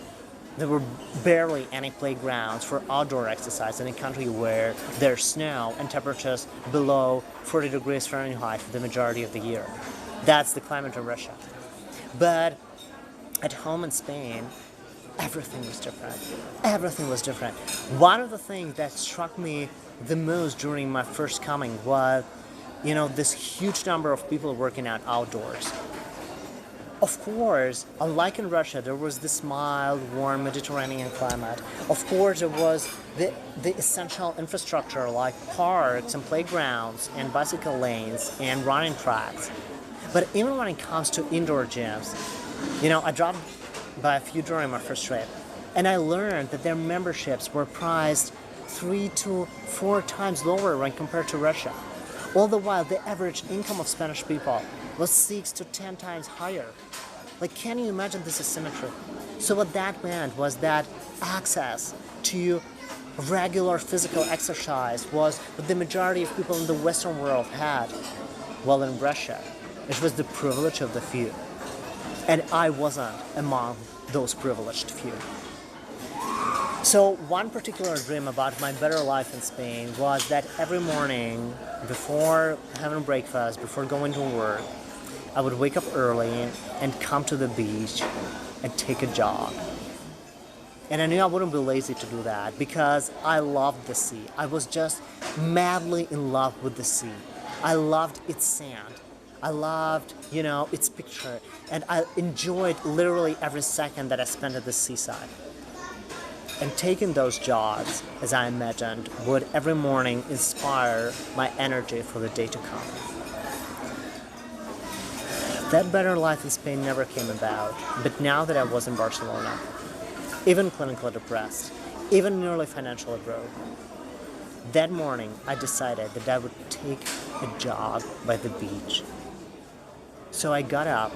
there were barely any playgrounds for outdoor exercise in a country where there's snow and temperatures below 40 degrees Fahrenheit for the majority of the year. That's the climate of Russia. But at home in Spain, everything was different. Everything was different. One of the things that struck me the most during my first coming was, this huge number of people working out outdoors. Of course, unlike in Russia, there was this mild, warm Mediterranean climate. Of course, there was the essential infrastructure like parks and playgrounds and bicycle lanes and running tracks. But even when it comes to indoor gyms, I dropped by a few during my first trip, and I learned that their memberships were priced 3 to 4 times lower when compared to Russia. All the while, the average income of Spanish people was 6 to 10 times higher. Can you imagine this asymmetry? So what that meant was that access to regular physical exercise was what the majority of people in the Western world had. While in Russia, it was the privilege of the few. And I wasn't among those privileged few. So one particular dream about my better life in Spain was that every morning, before having breakfast, before going to work, I would wake up early and come to the beach and take a jog. And I knew I wouldn't be lazy to do that because I loved the sea. I was just madly in love with the sea. I loved its sand. I loved, its picture. And I enjoyed literally every second that I spent at the seaside. And taking those jogs, as I imagined, would every morning inspire my energy for the day to come. That better life in Spain never came about, but now that I was in Barcelona, even clinically depressed, even nearly financially broke, that morning I decided that I would take a jog by the beach. So I got up,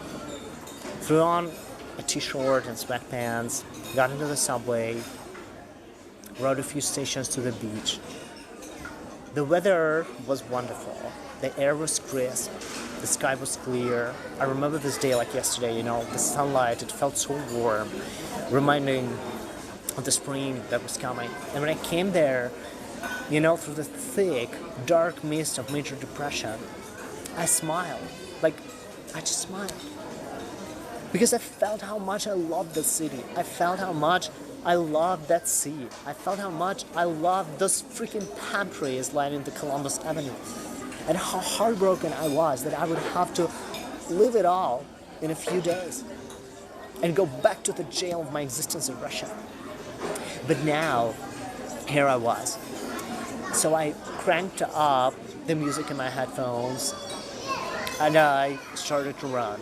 threw on a t-shirt and sweatpants, got into the subway, rode a few stations to the beach. The weather was wonderful. The air was crisp. The sky was clear. I remember this day like yesterday, the sunlight, it felt so warm, reminding of the spring that was coming. And when I came there, through the thick, dark mist of major depression, I smiled. I just smiled. Because I felt how much I loved the city. I felt how much I loved that sea. I felt how much I loved those freaking palm trees lining the Columbus Avenue. And how heartbroken I was that I would have to leave it all in a few days and go back to the jail of my existence in Russia. But now, here I was. So I cranked up the music in my headphones and I started to run,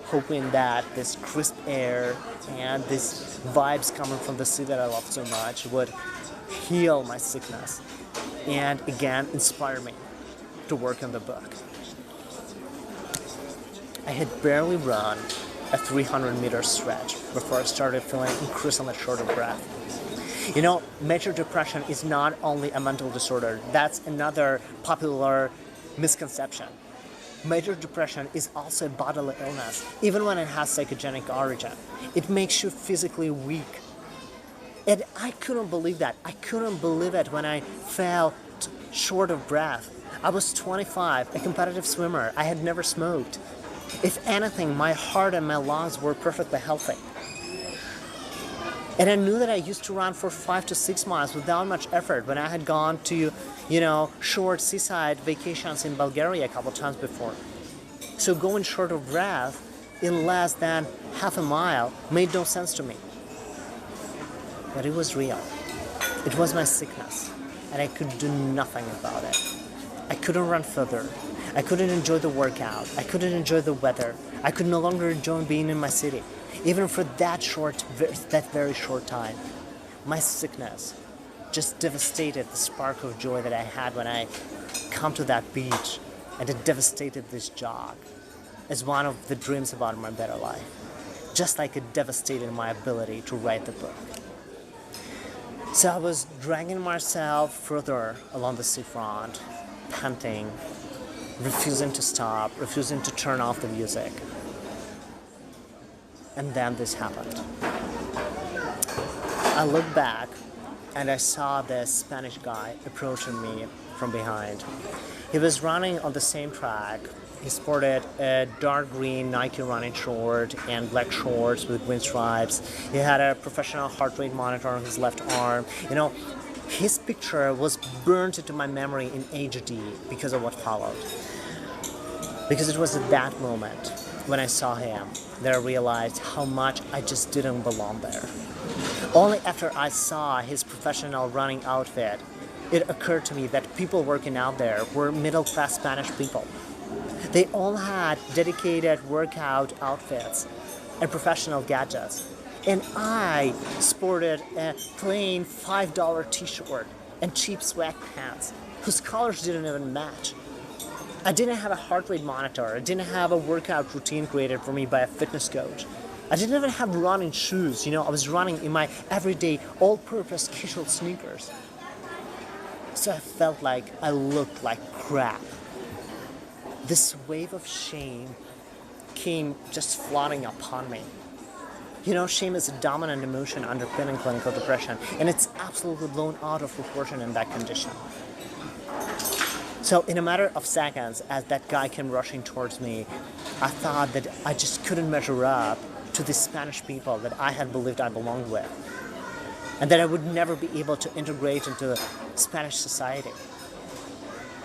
hoping that this crisp air and these vibes coming from the sea that I love so much would heal my sickness and again inspire me to work on the book. I had barely run a 300-meter stretch before I started feeling increasingly short of breath. Major depression is not only a mental disorder. That's another popular misconception. Major depression is also a bodily illness, even when it has psychogenic origin. It makes you physically weak. And I couldn't believe that. I couldn't believe it when I felt short of breath. I was 25, a competitive swimmer. I had never smoked. If anything, my heart and my lungs were perfectly healthy. And I knew that I used to run for 5 to 6 miles without much effort when I had gone to, short seaside vacations in Bulgaria a couple times before. So going short of breath in less than half a mile made no sense to me. But it was real. It was my sickness, and I could do nothing about it. I couldn't run further. I couldn't enjoy the workout. I couldn't enjoy the weather. I could no longer enjoy being in my city. Even for that very short time, my sickness just devastated the spark of joy that I had when I come to that beach, and it devastated this jog as one of the dreams about my better life, just like it devastated my ability to write the book. So I was dragging myself further along the seafront, panting, refusing to stop, refusing to turn off the music. And then this happened. I looked back and I saw this Spanish guy approaching me from behind. He was running on the same track. He sported a dark green Nike running short and black shorts with green stripes. He had a professional heart rate monitor on his left arm. His picture was burnt into my memory in HD because of what followed. Because it was at that moment when I saw him that I realized how much I just didn't belong there. Only after I saw his professional running outfit, it occurred to me that people working out there were middle-class Spanish people. They all had dedicated workout outfits and professional gadgets. And I sported a plain $5 t-shirt and cheap sweatpants whose colors didn't even match. I didn't have a heart rate monitor. I didn't have a workout routine created for me by a fitness coach. I didn't even have running shoes. I was running in my everyday all-purpose casual sneakers. So I felt like I looked like crap. This wave of shame came just flooding upon me. Shame is a dominant emotion underpinning clinical depression, and it's absolutely blown out of proportion in that condition. So in a matter of seconds, as that guy came rushing towards me, I thought that I just couldn't measure up to the Spanish people that I had believed I belonged with, and that I would never be able to integrate into Spanish society,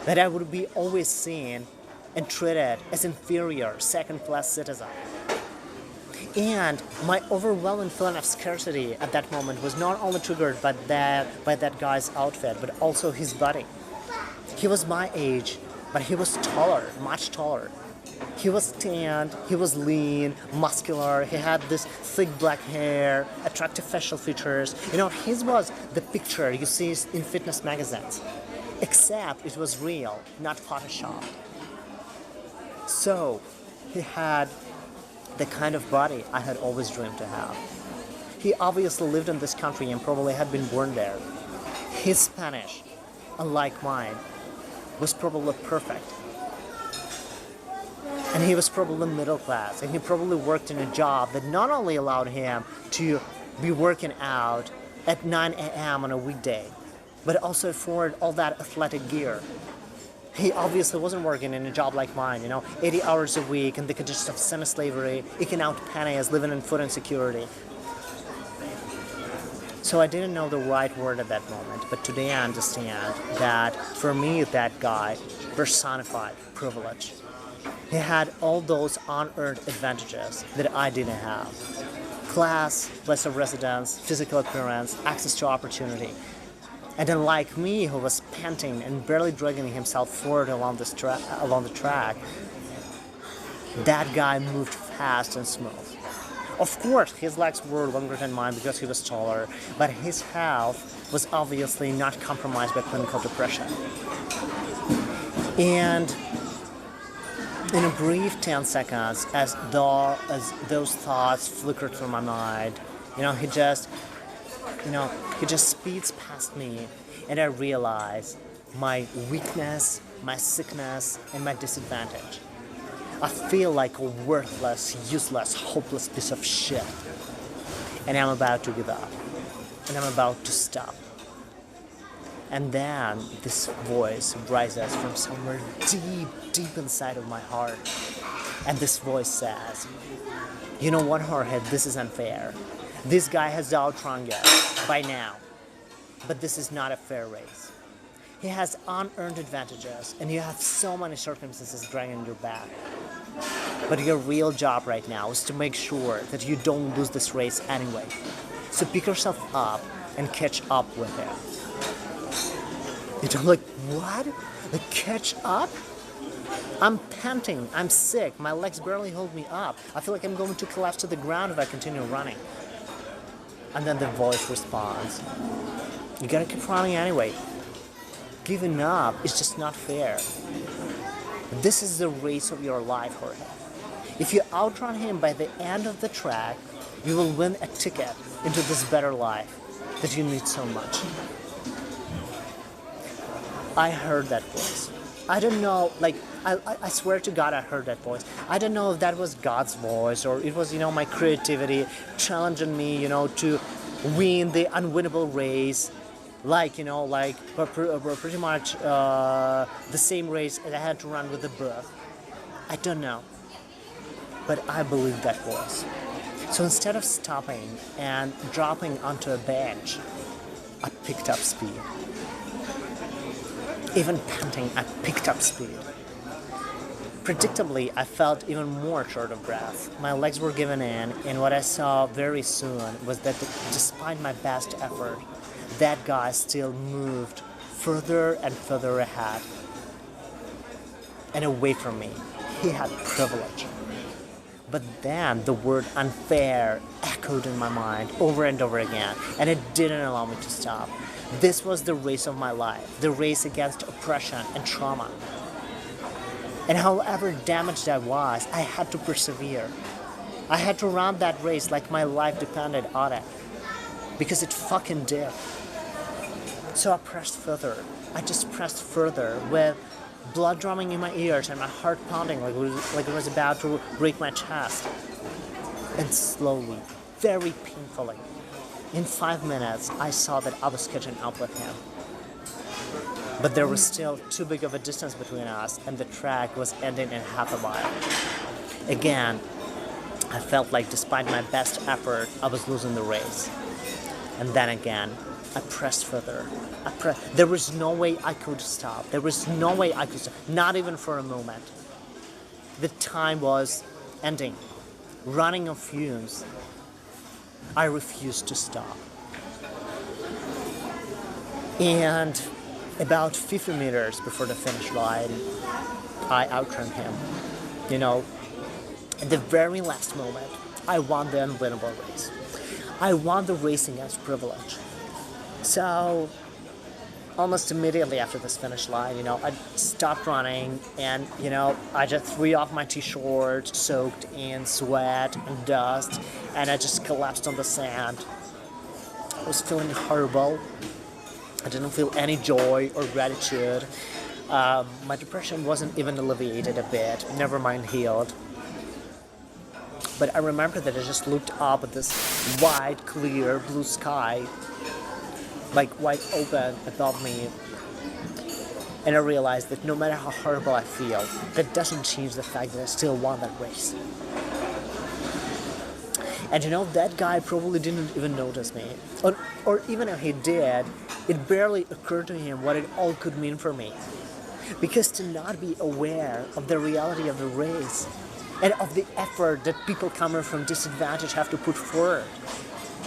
that I would be always seen and treated as inferior, second-class citizen. And my overwhelming feeling of scarcity at that moment was not only triggered by that guy's outfit, but also his body. He was my age, but he was taller, much taller. He was tanned, he was lean, muscular, he had this thick black hair, attractive facial features. His was the picture you see in fitness magazines, except it was real, not photoshopped. So, he had the kind of body I had always dreamed to have. He obviously lived in this country and probably had been born there. His Spanish, unlike mine, was probably perfect. And he was probably middle class, and he probably worked in a job that not only allowed him to be working out at 9 a.m. on a weekday, but also afford all that athletic gear. He obviously wasn't working in a job like mine, 80 hours a week in the conditions of semi-slavery, eking out pennies, living in food insecurity. So I didn't know the right word at that moment, but today I understand that for me, that guy personified privilege. He had all those unearned advantages that I didn't have. Class, place of residence, physical appearance, access to opportunity. And unlike me, who was panting and barely dragging himself forward along the track, that guy moved fast and smooth. Of course, his legs were longer than mine because he was taller, but his health was obviously not compromised by clinical depression. And in a brief 10 seconds, as those thoughts flickered through my mind, he just he just speeds past me, and I realize my weakness, my sickness, and my disadvantage. I feel like a worthless, useless, hopeless piece of shit. And I'm about to give up. And I'm about to stop. And then this voice rises from somewhere deep, deep inside of my heart. And this voice says, "You know what, Jorge, this is unfair. This guy has outrun you by now. But this is not a fair race. He has unearned advantages, and you have so many circumstances dragging your back. But your real job right now is to make sure that you don't lose this race anyway. So pick yourself up and catch up with him." I'm like, what? Like, catch up? I'm panting. I'm sick. My legs barely hold me up. I feel like I'm going to collapse to the ground if I continue running. And then the voice responds, "You gotta keep running anyway. Giving up is just not fair. This is the race of your life, Jorge. If you outrun him by the end of the track, you will win a ticket into this better life that you need so much." I heard that voice. I don't know, I swear to God I heard that voice. I don't know if that was God's voice or it was, my creativity challenging me, to win the unwinnable race. Pretty much the same race that I had to run with the book. I don't know. But I believe that voice. So instead of stopping and dropping onto a bench, I picked up speed. Even panting, I picked up speed. Predictably, I felt even more short of breath. My legs were giving in, and what I saw very soon was that despite my best effort, that guy still moved further and further ahead and away from me. He had privilege. But then the word unfair echoed in my mind over and over again, and it didn't allow me to stop. This was the race of my life, the race against oppression and trauma. And however damaged I was, I had to persevere. I had to run that race like my life depended on it. Because it fucking did. So I pressed further. I just pressed further with blood drumming in my ears and my heart pounding like it was about to break my chest. And slowly, very painfully, in 5 minutes, I saw that I was catching up with him. But there was still too big of a distance between us, and the track was ending in half a mile. Again, I felt like despite my best effort, I was losing the race. And then again, I pressed further. There was no way I could stop. There was no way I could stop, not even for a moment. The time was ending, running on fumes. I refused to stop. And about 50 meters before the finish line, I outrun him. At the very last moment, I won the unwinnable race. I won the race against privilege. So, almost immediately after this finish line, I stopped running and, I just threw off my t-shirt, soaked in sweat and dust, and I just collapsed on the sand. I was feeling horrible. I didn't feel any joy or gratitude. My depression wasn't even alleviated a bit, never mind healed. But I remember that I just looked up at this wide, clear, blue sky, like wide open above me. And I realized that no matter how horrible I feel, that doesn't change the fact that I still won that race. And that guy probably didn't even notice me. Or even if he did, it barely occurred to him what it all could mean for me. Because to not be aware of the reality of the race and of the effort that people coming from disadvantage have to put forward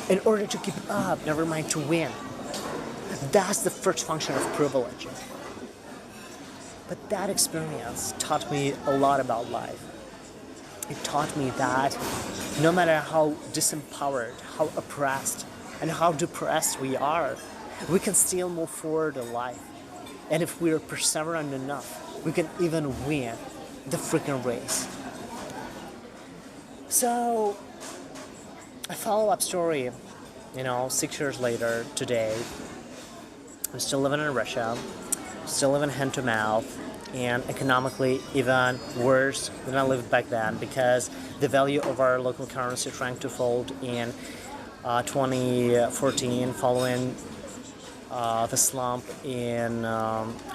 in order to keep up, never mind to win. That's the first function of privilege. But that experience taught me a lot about life. It taught me that no matter how disempowered, how oppressed, and how depressed we are, we can still move forward in life. And if we're perseverant enough, we can even win the freaking race. So, a follow-up story 6 years later, today, I'm still living in Russia, still living hand to mouth, and economically even worse than I lived back then because the value of our local currency shrank twofold in 2014 following the slump in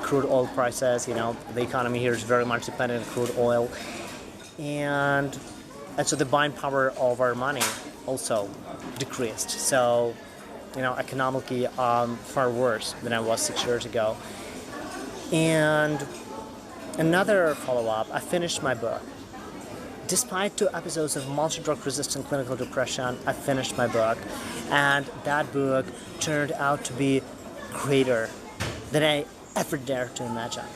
crude oil prices. The economy here is very much dependent on crude oil, and so the buying power of our money also decreased. So, economically, far worse than I was 6 years ago. And another follow-up, I finished my book. Despite 2 episodes of multi-drug resistant clinical depression, I finished my book, and that book turned out to be greater than I ever dared to imagine.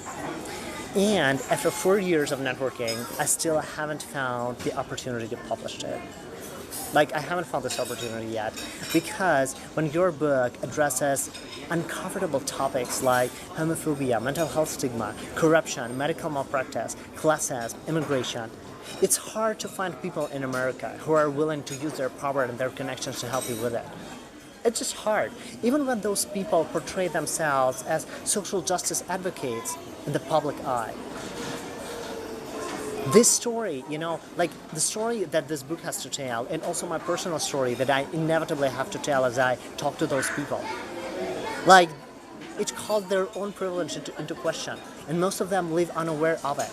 And after 4 years of networking, I still haven't found the opportunity to publish it. I haven't found this opportunity yet, because when your book addresses uncomfortable topics like homophobia, mental health stigma, corruption, medical malpractice, classism, immigration, it's hard to find people in America who are willing to use their power and their connections to help you with it. It's just hard, even when those people portray themselves as social justice advocates in the public eye. This story, the story that this book has to tell, and also my personal story that I inevitably have to tell as I talk to those people, it called their own privilege into question, and most of them live unaware of it.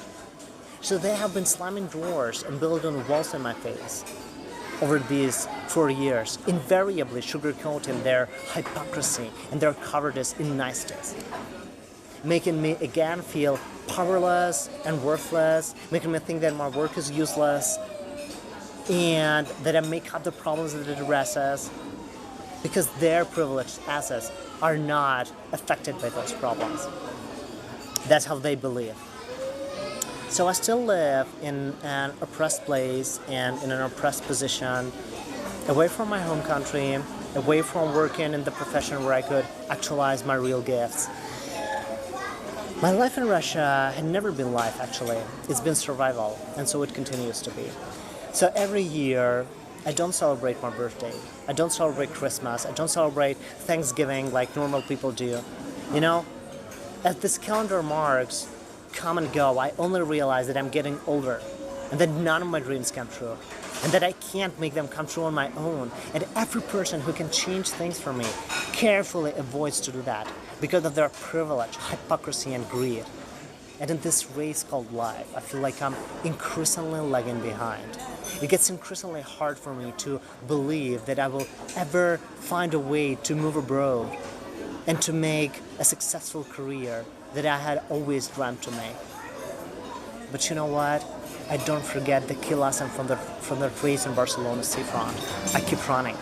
So they have been slamming doors and building walls in my face over these 4 years, invariably sugarcoating their hypocrisy and their cowardice in niceties, making me again feel powerless and worthless, making me think that my work is useless and that I make up the problems that it addresses because their privileged assets are not affected by those problems. That's how they believe. So I still live in an oppressed place and in an oppressed position, away from my home country, away from working in the profession where I could actualize my real gifts. My life in Russia had never been life, actually. It's been survival, and so it continues to be. So every year, I don't celebrate my birthday. I don't celebrate Christmas. I don't celebrate Thanksgiving like normal people do. As this calendar marks come and go, I only realize that I'm getting older and that none of my dreams come true and that I can't make them come true on my own. And every person who can change things for me carefully avoids to do that because of their privilege, hypocrisy, and greed. And in this race called life, I feel like I'm increasingly lagging behind. It gets increasingly hard for me to believe that I will ever find a way to move abroad and to make a successful career that I had always dreamt to make. But you know what? I don't forget the key lesson from the race in Barcelona seafront. I keep running.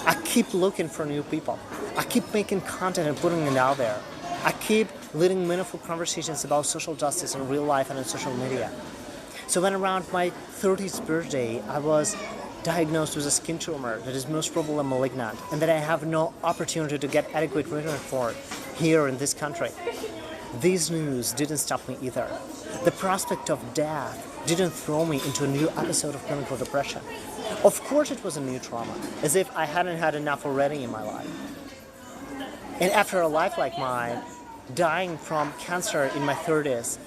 I keep looking for new people. I keep making content and putting it out there. I keep leading meaningful conversations about social justice in real life and in social media. So when around my 30th birthday, I was diagnosed with a skin tumor that is most probably malignant and that I have no opportunity to get adequate treatment for here in this country. These news didn't stop me either. The prospect of death didn't throw me into a new episode of clinical depression. Of course it was a new trauma, as if I hadn't had enough already in my life. And after a life like mine, dying from cancer in my 30s,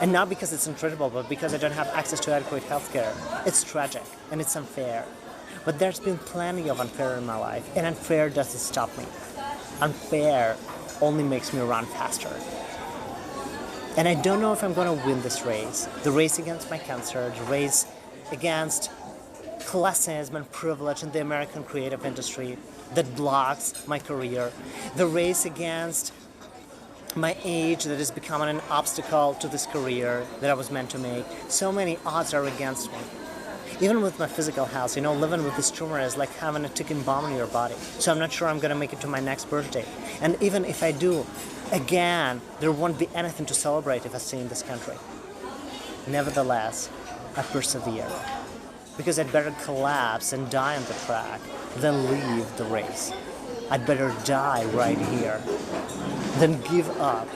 and not because it's untreatable, but because I don't have access to adequate healthcare, it's tragic and it's unfair. But there's been plenty of unfair in my life, and unfair doesn't stop me. Unfair only makes me run faster. And I don't know if I'm going to win this race. The race against my cancer, the race against classism and privilege in the American creative industry that blocks my career. The race against my age that is becoming an obstacle to this career that I was meant to make. So many odds are against me. Even with my physical health, living with this tumor is like having a ticking bomb in your body. So I'm not sure I'm going to make it to my next birthday. And even if I do, again, there won't be anything to celebrate if I stay in this country. Nevertheless, I persevere. Because I'd better collapse and die on the track than leave the race. I'd better die right here than give up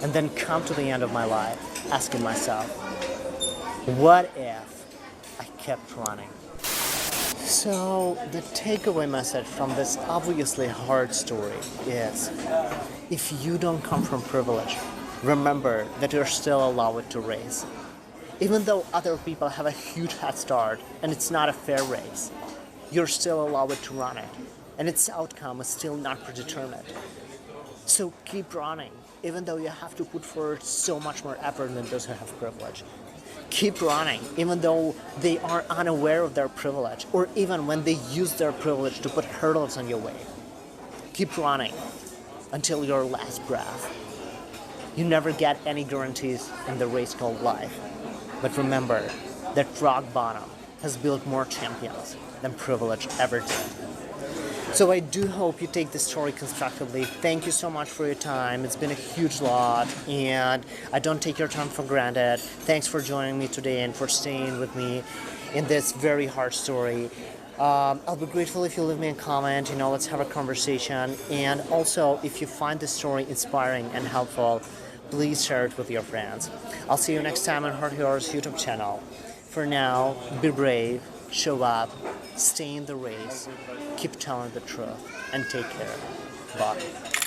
and then come to the end of my life asking myself, what if I kept running? So, the takeaway message from this obviously hard story is if you don't come from privilege, remember that you're still allowed to race. Even though other people have a huge head start and it's not a fair race, you're still allowed to run it, and its outcome is still not predetermined. So keep running, even though you have to put forward so much more effort than those who have privilege. Keep running, even though they are unaware of their privilege, or even when they use their privilege to put hurdles on your way. Keep running until your last breath. You never get any guarantees in the race called life. But remember that rock bottom has built more champions than privilege ever did. So I do hope you take this story constructively. Thank you so much for your time. It's been a huge lot, and I don't take your time for granted. Thanks for joining me today and for staying with me in this very hard story. I'll be grateful if you leave me a comment. Let's have a conversation. And also, if you find this story inspiring and helpful, please share it with your friends. I'll see you next time on Heart Heroes YouTube channel. For now, be brave, show up, stay in the race, keep telling the truth, and take care. Bye.